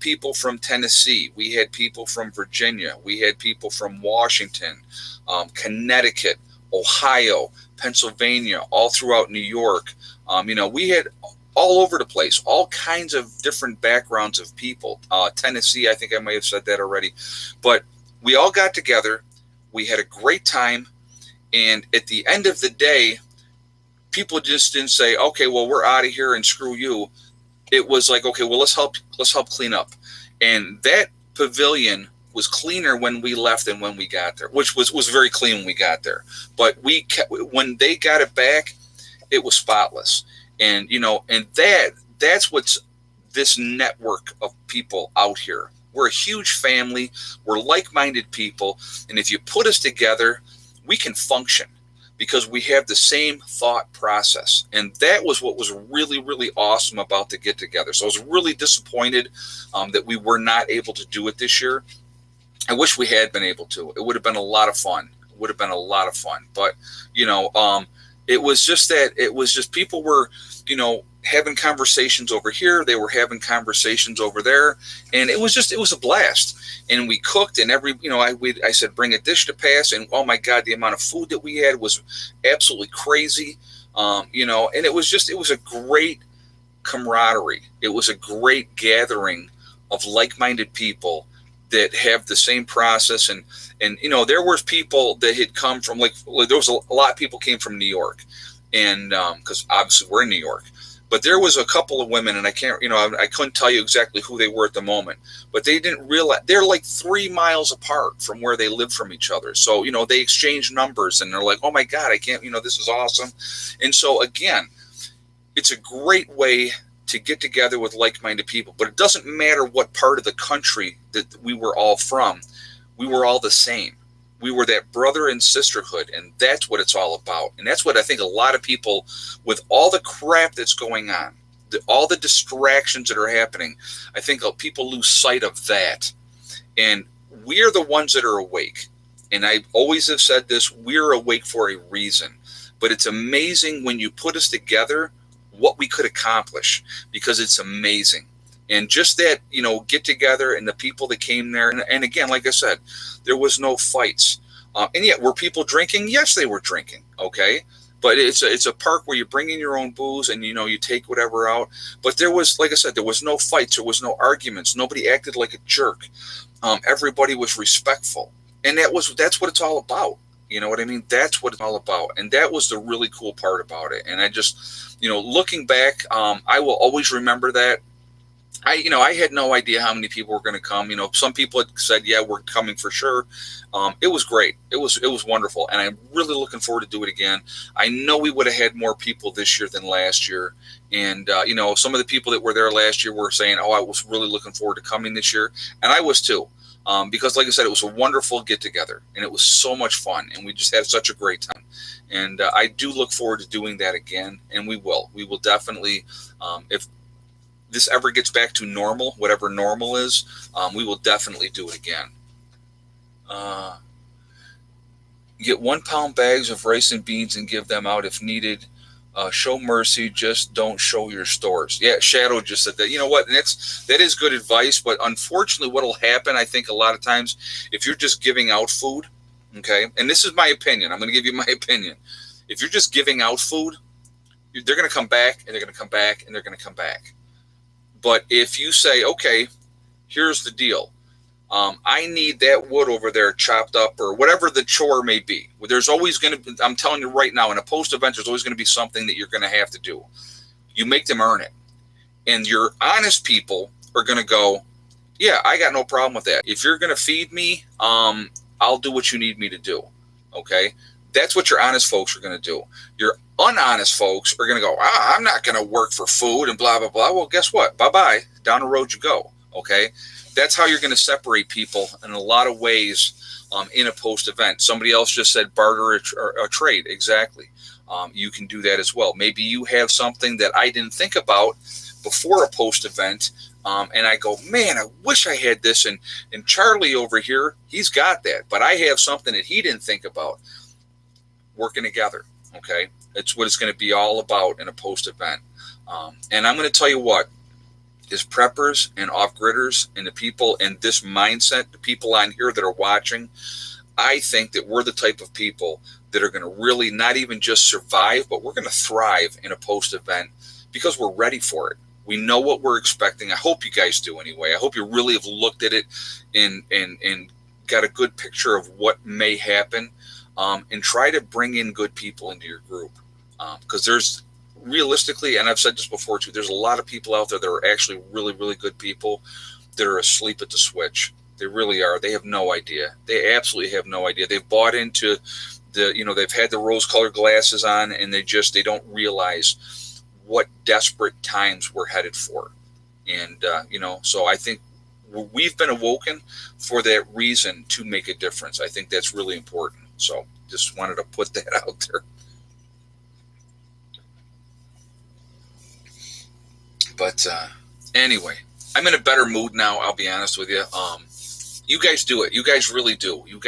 people from Tennessee. We had people from Virginia. We had people from Washington, Connecticut, Ohio, Pennsylvania, all throughout New York. We had all over the place, all kinds of different backgrounds of people. Tennessee, I think I might have said that already. But we all got together. We had a great time. And at the end of the day, people just didn't say, okay, well, we're out of here and screw you. It was like, okay, well, let's help clean up. And that pavilion was cleaner when we left than when we got there, which was very clean when we got there. But when they got it back, it was spotless. And, and that's what's this network of people out here. We're a huge family. We're like-minded people. And if you put us together, we can function because we have the same thought process. And that was what was really, really awesome about the get together. So I was really disappointed that we were not able to do it this year. I wish we had been able to. It would have been a lot of fun. But, it was just people were, having conversations over here. They were having conversations over there. And it was a blast. And we cooked and I said, bring a dish to pass. And oh my God, the amount of food that we had was absolutely crazy. And it was a great camaraderie. It was a great gathering of like-minded people that have the same process. And there was people that had come from there was a lot of people came from New York and, cause obviously we're in New York, but there was a couple of women and I couldn't tell you exactly who they were at the moment, but they didn't realize they're like 3 miles apart from where they live from each other. So, they exchange numbers and they're like, oh my God, I can't, this is awesome. And so again, it's a great way to get together with like-minded people, but it doesn't matter what part of the country that we were all from. We were all the same. We were that brother and sisterhood, and that's what it's all about. And that's what I think a lot of people, with all the crap that's going on, all the distractions that are happening, I think people lose sight of that. And we're the ones that are awake. And I always have said this, we're awake for a reason. But it's amazing when you put us together, what we could accomplish, because it's amazing. And just that, get together and the people that came there. And again, like I said, there was no fights. And yet, were people drinking? Yes, they were drinking. Okay. But it's a park where you bring in your own booze and, you take whatever out. But there was, like I said, there was no fights. There was no arguments. Nobody acted like a jerk. Everybody was respectful. And that's what it's all about. You know what I mean? That's what it's all about. And that was the really cool part about it. And I just, looking back, I will always remember that. I had no idea how many people were going to come. Some people had said, yeah, we're coming for sure. It was great. It was wonderful. And I'm really looking forward to do it again. I know we would have had more people this year than last year. And, some of the people that were there last year were saying, oh, I was really looking forward to coming this year. And I was too. Because like I said, it was a wonderful get together and it was so much fun and we just had such a great time. And I do look forward to doing that again. And we will definitely, if this ever gets back to normal, whatever normal is, we will definitely do it again. Uh, get 1 pound bags of rice and beans and give them out if needed. Show mercy, just don't show your stores. Yeah, Shadow just said that. You know what? And that is good advice, but unfortunately, what'll happen, I think, a lot of times, if you're just giving out food, okay, and this is my opinion. I'm going to give you my opinion. If you're just giving out food, they're going to come back, and they're going to come back, and they're going to come back. But if you say, okay, here's the deal. I need that wood over there chopped up or whatever the chore may be. There's always going to be, I'm telling you right now, in a post-event, there's always going to be something that you're going to have to do. You make them earn it. And your honest people are going to go, yeah, I got no problem with that. If you're going to feed me, I'll do what you need me to do. Okay? That's what your honest folks are going to do. Your unhonest folks are going to go, I'm not going to work for food and blah, blah, blah. Well, guess what? Bye-bye. Down the road you go. Okay? That's how you're going to separate people in a lot of ways in a post-event. Somebody else just said barter or a trade. Exactly. You can do that as well. Maybe you have something that I didn't think about before a post-event, and I go, man, I wish I had this. And Charlie over here, he's got that. But I have something that he didn't think about. Working together, okay? It's what it's going to be all about in a post-event. And I'm going to tell you what. Is preppers and off-gridders and the people in this mindset, the people on here that are watching, I think that we're the type of people that are going to really not even just survive, but we're going to thrive in a post-event because we're ready for it. We know what we're expecting. I hope you guys do anyway. I hope you really have looked at it and got a good picture of what may happen, and try to bring in good people into your group, because there's realistically, and I've said this before too, there's a lot of people out there that are actually really, really good people that are asleep at the switch. They really are. They have no idea. They absolutely have no idea. They've bought into they've had the rose-colored glasses on, and they don't realize what desperate times we're headed for. And, so I think we've been awoken for that reason to make a difference. I think that's really important. So just wanted to put that out there. But anyway, I'm in a better mood now. I'll be honest with you. You guys do it. You guys really do. You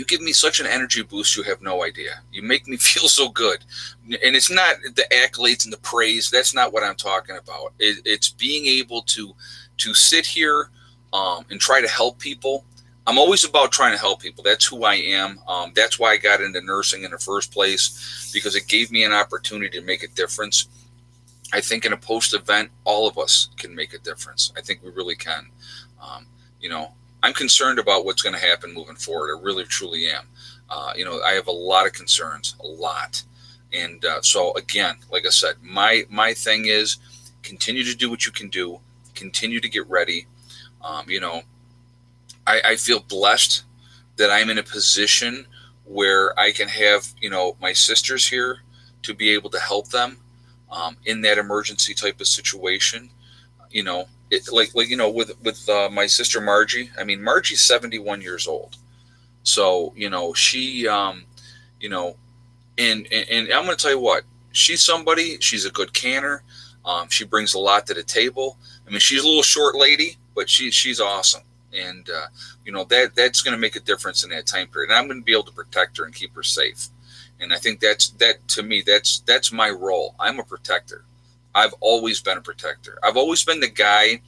give me such an energy boost. You have no idea. You make me feel so good. And it's not the accolades and the praise. That's not what I'm talking about. It's being able to sit here and try to help people. I'm always about trying to help people. That's who I am. That's why I got into nursing in the first place, because it gave me an opportunity to make a difference. I think in a post-event, all of us can make a difference. I think we really can. I'm concerned about what's going to happen moving forward. I really, truly am. I have a lot of concerns, a lot. And so, again, like I said, my thing is continue to do what you can do. Continue to get ready. I feel blessed that I'm in a position where I can have, my sisters here to be able to help them. In that emergency type of situation, with my sister Margie. I mean, Margie's 71 years old, so she, and I'm going to tell you what, she's somebody. She's a good canner. She brings a lot to the table. I mean, she's a little short lady, but she's awesome, and that's going to make a difference in that time period. And I'm going to be able to protect her and keep her safe. And I think that to me, that's my role. I'm a protector. I've always been a protector. I've always been the guy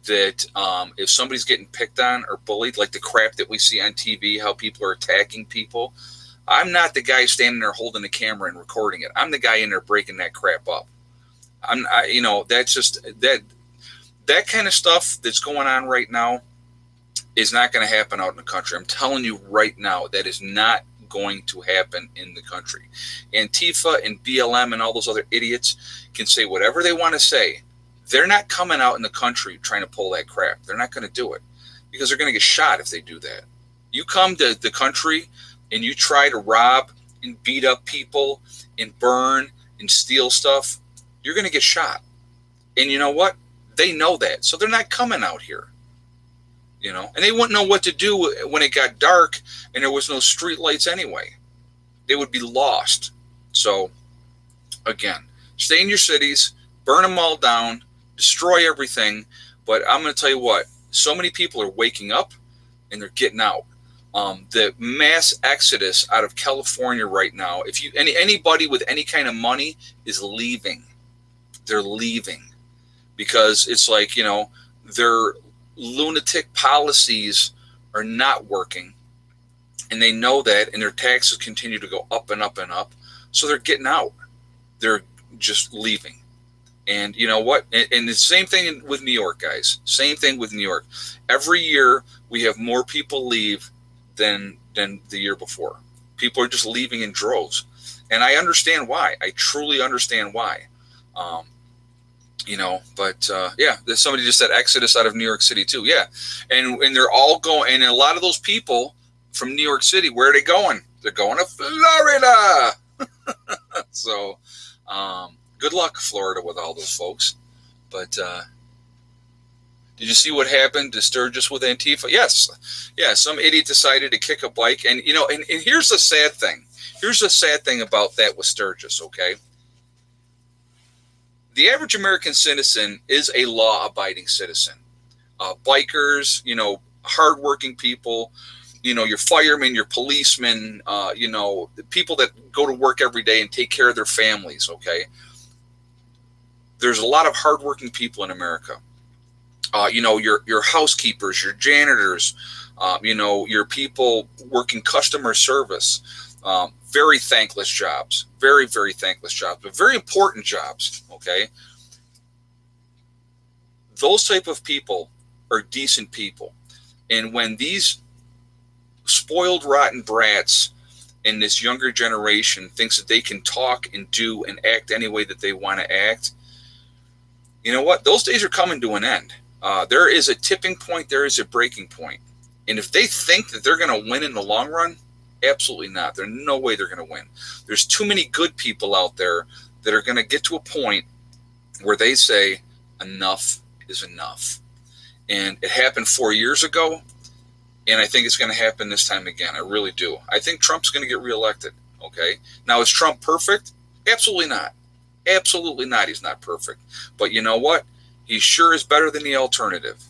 that if somebody's getting picked on or bullied, like the crap that we see on TV, how people are attacking people, I'm not the guy standing there holding the camera and recording it. I'm the guy in there breaking that crap up. That's just that kind of stuff that's going on right now is not going to happen out in the country. I'm telling you right now, that is not going to happen in the country. Antifa and BLM and all those other idiots can say whatever they want to say. They're not coming out in the country trying to pull that crap. They're not going to do it because they're going to get shot if they do that. You come to the country and you try to rob and beat up people and burn and steal stuff, you're going to get shot. And you know what? They know that. So they're not coming out here. And they wouldn't know what to do when it got dark and there was no street lights anyway. They would be lost. So, again, stay in your cities, burn them all down, destroy everything. But I'm going to tell you what, so many people are waking up and they're getting out. The mass exodus out of California right now, if you anybody with any kind of money is leaving. They're leaving because it's like, their lunatic policies are not working, and they know that, and their taxes continue to go up and up and up. So they're getting out. They're just leaving. And you know what? And the same thing with New York, guys. Same thing with New York. Every year we have more people leave than the year before. People are just leaving in droves. And I understand why. I truly understand why. Somebody just said exodus out of New York City too. Yeah. And they're all going, and a lot of those people from New York City, where are they going? They're going to Florida. So, good luck, Florida, with all those folks. But did you see what happened to Sturgis with Antifa? Yes. Yeah, some idiot decided to kick a bike. And, and here's the sad thing. Here's the sad thing about that with Sturgis, okay? The average American citizen is a law-abiding citizen. Bikers, hardworking people, your firemen, your policemen, the people that go to work every day and take care of their families, okay? There's a lot of hardworking people in America. Your housekeepers, your janitors, your people working customer service. Very thankless jobs. Very, very thankless jobs, but very important jobs, okay? Those type of people are decent people. And when these spoiled, rotten brats in this younger generation thinks that they can talk and do and act any way that they want to act, you know what? Those days are coming to an end. There is a tipping point. There is a breaking point. And if they think that they're going to win in the long run, absolutely not. There's no way they're going to win. There's too many good people out there that are going to get to a point where they say enough is enough. And it happened 4 years ago, and I think it's going to happen this time again. I really do. I think Trump's going to get reelected, okay? Now, is Trump perfect? Absolutely not. Absolutely not. He's not perfect. But you know what? He sure is better than the alternative.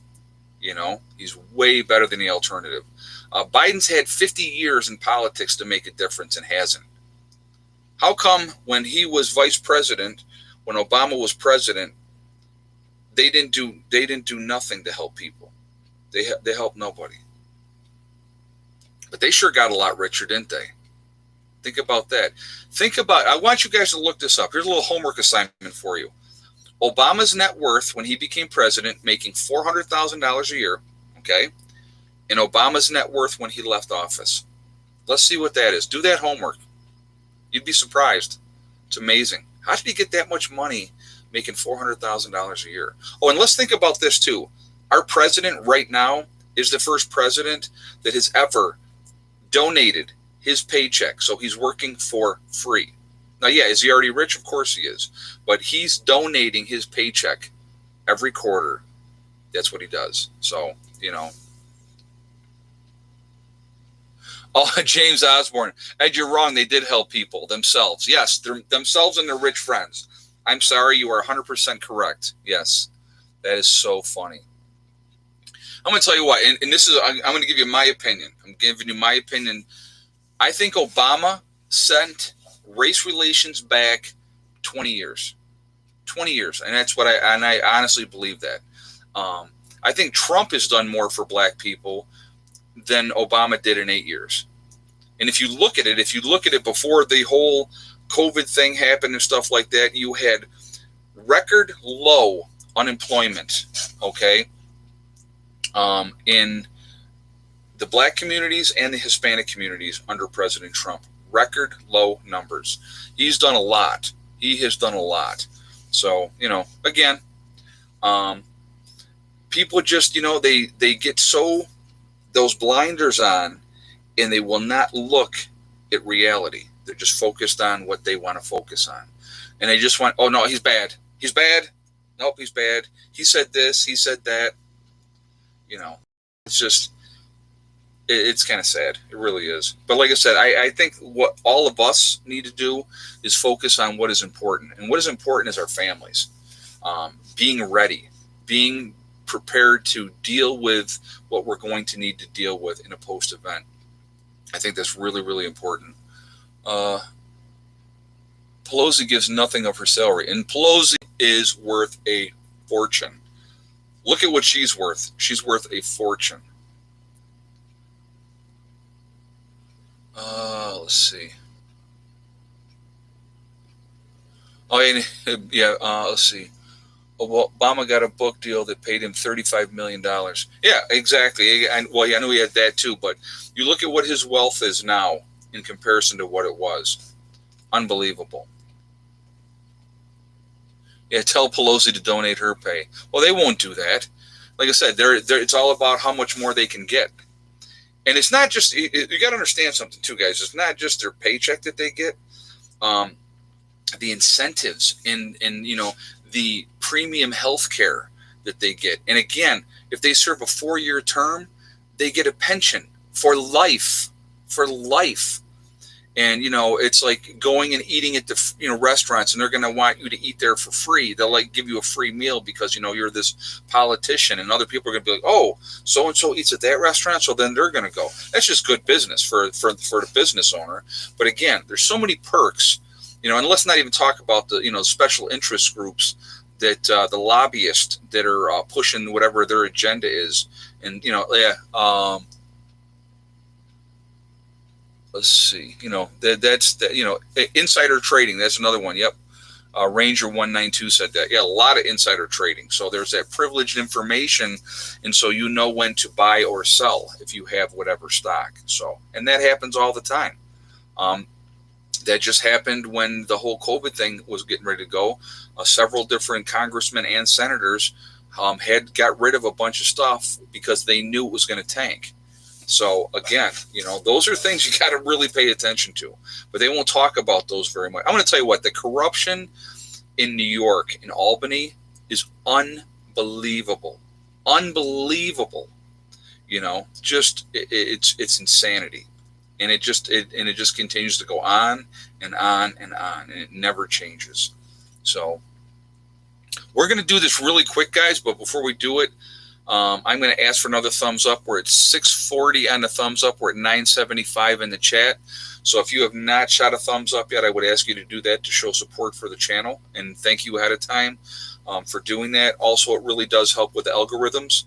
He's way better than the alternative. Biden's had 50 years in politics to make a difference and hasn't. How come when he was vice president, when Obama was president, they didn't do nothing to help people? They helped nobody. But they sure got a lot richer, didn't they? Think about that. I want you guys to look this up. Here's a little homework assignment for you. Obama's net worth when he became president, making $400,000 a year, okay? And Obama's net worth when he left office. Let's see what that is. Do that homework. You'd be surprised. It's amazing. How did he get that much money making $400,000 a year? Oh, and let's think about this too. Our president right now is the first president that has ever donated his paycheck. So he's working for free. Now, yeah, is he already rich? Of course he is. But he's donating his paycheck every quarter. That's what he does. So, Oh, James Osborne. Ed, you're wrong. They did help people themselves. Yes, themselves and their rich friends. I'm sorry. You are 100% correct. Yes, that is so funny. I'm going to tell you what, and this is, I'm going to give you my opinion. I'm giving you my opinion. I think Obama sent race relations back 20 years. 20 years. And that's what I honestly believe that. I think Trump has done more for black people than Obama did in 8 years. And if you look at it before the whole COVID thing happened and stuff like that, you had record low unemployment, okay, in the black communities and the Hispanic communities under President Trump. Record low numbers. He's done a lot. He has done a lot. So, again, people just, they get so those blinders on, and they will not look at reality. They're just focused on what they want to focus on. And they just want, oh, no, he's bad. He's bad. Nope, he's bad. He said this. He said that. It's just, it's kind of sad. It really is. But like I said, I think what all of us need to do is focus on what is important. And what is important is our families. Being ready. Being prepared to deal with what we're going to need to deal with in a post-event. I think that's really, really important. Pelosi gives nothing of her salary, and Pelosi is worth a fortune. Look at what she's worth. She's worth a fortune. Let's see. Oh, yeah. Let's see. Obama got a book deal that paid him $35 million. Yeah, exactly. I know he had that too, but you look at what his wealth is now in comparison to what it was. Unbelievable. Yeah, tell Pelosi to donate her pay. Well, they won't do that. Like I said, it's all about how much more they can get. And it's not just, you got to understand something too, guys. It's not just their paycheck that they get. The incentives and the premium health care that they get. And again, if they serve a 4-year term, they get a pension for life. And, it's like going and eating at the, restaurants, and they're going to want you to eat there for free. They'll give you a free meal because, you're this politician, and other people are going to be like, oh, so-and-so eats at that restaurant, so then they're going to go. That's just good business for the business owner. But again, there's so many perks, and let's not even talk about the, special interest groups that the lobbyists that are pushing whatever their agenda is. And, let's see, that's insider trading. That's another one. Yep. Ranger 192 said that. Yeah, a lot of insider trading. So there's that privileged information. And so when to buy or sell if you have whatever stock. So, and that happens all the time. That just happened when the whole COVID thing was getting ready to go. Several different congressmen and senators had got rid of a bunch of stuff because they knew it was going to tank. So again, those are things you got to really pay attention to, but they won't talk about those very much. I'm going to tell you what, the corruption in New York, in Albany, is unbelievable. Unbelievable. It's insanity. And it just continues to go on and on and on, and it never changes. So we're going to do this really quick, guys. But before we do it, I'm going to ask for another thumbs up. We're at 640 on the thumbs up. We're at 975 in the chat. So if you have not shot a thumbs up yet, I would ask you to do that to show support for the channel. And thank you ahead of time for doing that. Also, it really does help with the algorithms.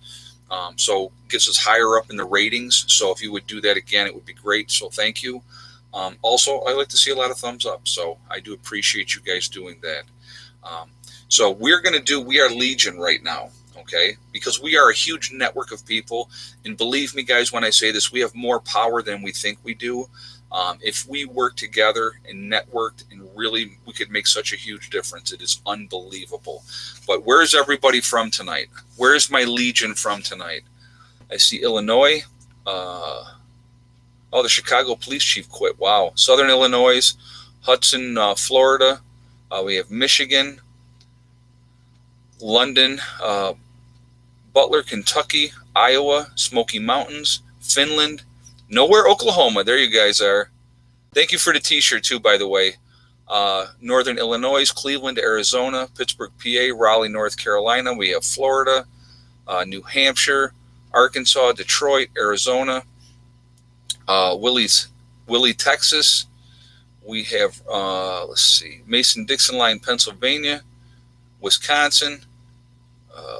So it gets us higher up in the ratings. So if you would do that again, it would be great. So thank you. Also, I like to see a lot of thumbs up. So I do appreciate you guys doing that. So we are Legion right now. Okay, because we are a huge network of people. And believe me, guys, when I say this, we have more power than we think we do. If we work together and networked, and really we could make such a huge difference. It is unbelievable. But where's everybody from tonight? Where's my Legion from tonight? I see Illinois. The Chicago police chief quit. Wow. Southern Illinois, Hudson, Florida. We have Michigan, London, Butler, Kentucky, Iowa, Smoky Mountains, Finland, nowhere, Oklahoma. There you guys are. Thank you for the t-shirt too, by the way. Northern Illinois, Cleveland, Arizona, Pittsburgh, PA, Raleigh, North Carolina. We have Florida, New Hampshire, Arkansas, Detroit, Arizona, Willie, Texas. We have, Mason-Dixon line, Pennsylvania, Wisconsin.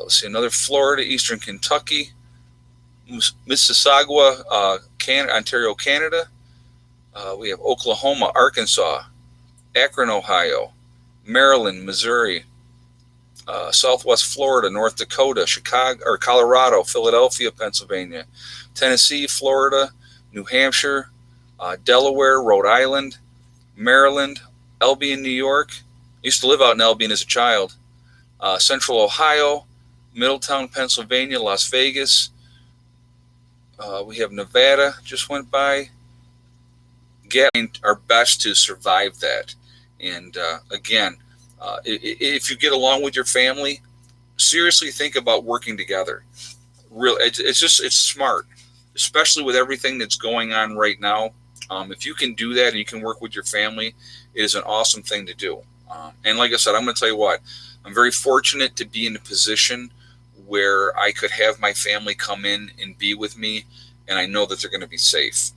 Let's see, another Florida, Eastern Kentucky, Mississauga, Ontario, Canada. We have Oklahoma, Arkansas, Akron, Ohio, Maryland, Missouri, Southwest Florida, North Dakota, Chicago, or Colorado, Philadelphia, Pennsylvania, Tennessee, Florida, New Hampshire, Delaware, Rhode Island, Maryland, Albion, New York. I used to live out in Albion as a child. Central Ohio, Middletown, Pennsylvania, Las Vegas. We have Nevada, just went by. Get our best to survive that. And again, if you get along with your family, seriously think about working together. It's smart, especially with everything that's going on right now. If you can do that and you can work with your family, it is an awesome thing to do. And like I said, I'm going to tell you what, I'm very fortunate to be in a position where I could have my family come in and be with me, and I know that they're going to be safe.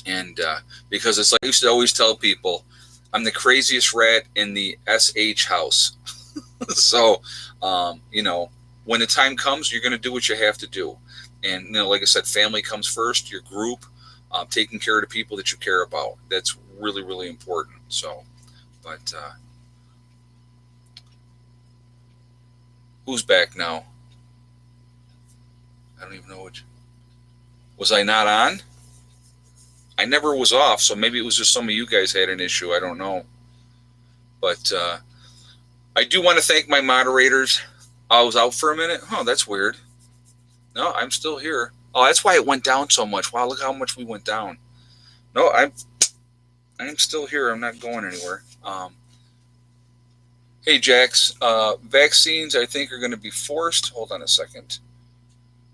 And because it's like I used to always tell people, I'm the craziest rat in the SH house. So, when the time comes, you're going to do what you have to do. And, like I said, family comes first, your group, taking care of the people that you care about. That's really, really important. So, but who's back now? I don't even know which. Was I not on? I never was off, so maybe it was just some of you guys had an issue. I don't know. But I do want to thank my moderators. I was out for a minute. Oh, that's weird. No, I'm still here. Oh, that's why it went down so much. Wow, look how much we went down. No, I'm still here. I'm not going anywhere. Hey, Jax. Vaccines, I think, are going to be forced. Hold on a second.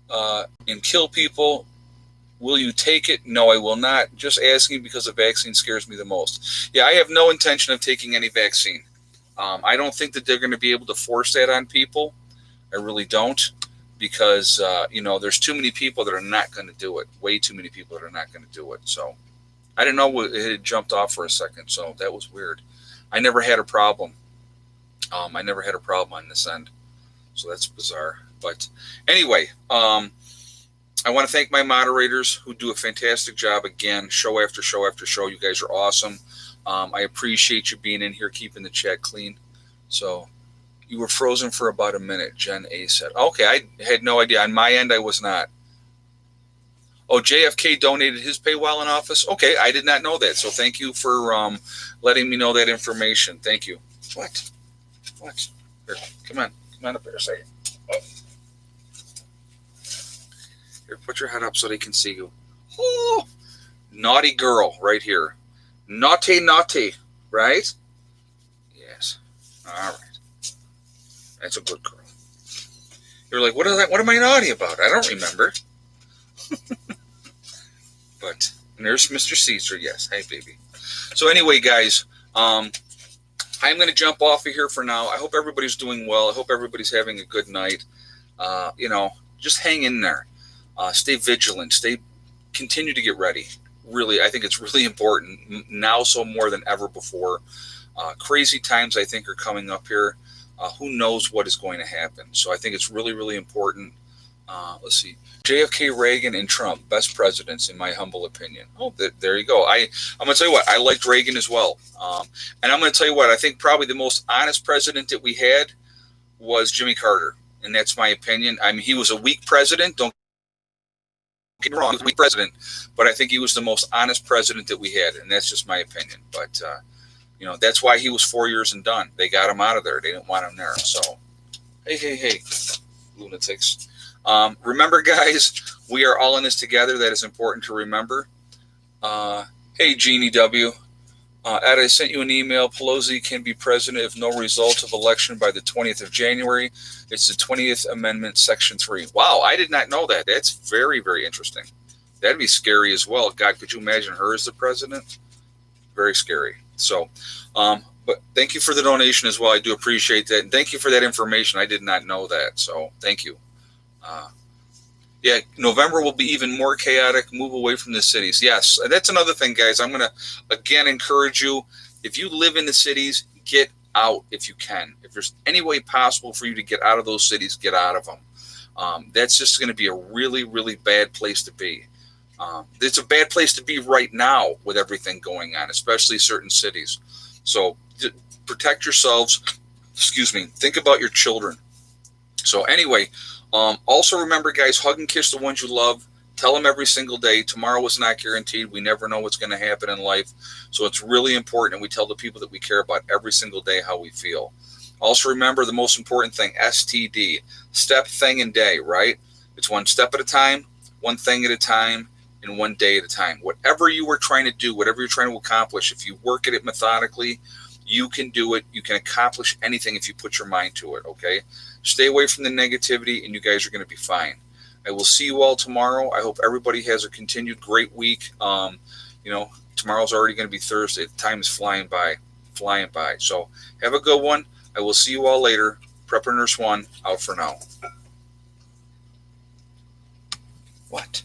And kill people. Will you take it? No, I will not. Just asking because the vaccine scares me the most. Yeah, I have no intention of taking any vaccine. I don't think that they're going to be able to force that on people. I really don't, because, there's too many people that are not going to do it. Way too many people that are not going to do it. So I didn't know it had jumped off for a second. So that was weird. I never had a problem. I never had a problem on this end. So that's bizarre. But anyway, I want to thank my moderators who do a fantastic job again, show after show after show. You guys are awesome. I appreciate you being in here, keeping the chat clean. So you were frozen for about a minute, Jen A said. Okay, I had no idea. On my end, I was not. Oh, JFK donated his pay while in office? Okay, I did not know that. So thank you for letting me know that information. Thank you. What? Here, come on up here a second. Oh. Here, put your head up so they can see you. Oh, naughty girl right here. Naughty, right? Yes. All right. That's a good girl. You're like, what am I naughty about? I don't remember. But there's Mr. Caesar. Yes. Hey, baby. So anyway, guys, I'm going to jump off of here for now. I hope everybody's doing well. I hope everybody's having a good night. Just hang in there. Stay vigilant. Continue to get ready. Really, I think it's really important now, so more than ever before. Crazy times, I think, are coming up here. Who knows what is going to happen? So I think it's really, really important. Let's see. JFK, Reagan, and Trump, best presidents, in my humble opinion. Oh, there you go. I'm going to tell you what, I liked Reagan as well. And I'm going to tell you what, I think probably the most honest president that we had was Jimmy Carter. And that's my opinion. I mean, he was a weak president. Don't get me wrong, he was a weak president. But I think he was the most honest president that we had. And that's just my opinion. But, that's why he was 4 years and done. They got him out of there. They didn't want him there. So, hey, lunatics. Remember, guys, we are all in this together. That is important to remember. Hey, Jeannie W. Ed, I sent you an email. Pelosi can be president if no result of election by the 20th of January. It's the 20th Amendment, Section 3. Wow, I did not know that. That's very, very interesting. That'd be scary as well. God, could you imagine her as the president? Very scary. So, but thank you for the donation as well. I do appreciate that. And thank you for that information. I did not know that. So thank you. November will be even more chaotic. Move away from the cities. Yes, that's another thing, guys. I'm going to, again, encourage you. If you live in the cities, get out if you can. If there's any way possible for you to get out of those cities, get out of them. That's just going to be a really, really bad place to be. It's a bad place to be right now with everything going on, especially certain cities. So protect yourselves. Think about your children. So anyway, also remember, guys, hug and kiss the ones you love. Tell them every single day. Tomorrow is not guaranteed. We never know what's going to happen in life. So it's really important. We tell the people that we care about every single day how we feel. Also remember the most important thing, STD, step, thing, and day, right? It's one step at a time, one thing at a time, and one day at a time. Whatever you are trying to do, whatever you're trying to accomplish, if you work at it methodically, you can do it. You can accomplish anything if you put your mind to it, okay? Stay away from the negativity, and you guys are going to be fine. I will see you all tomorrow. I hope everybody has a continued great week. Tomorrow's already going to be Thursday. The time is flying by. So have a good one. I will see you all later. Prepper Nurse 1, out for now. What?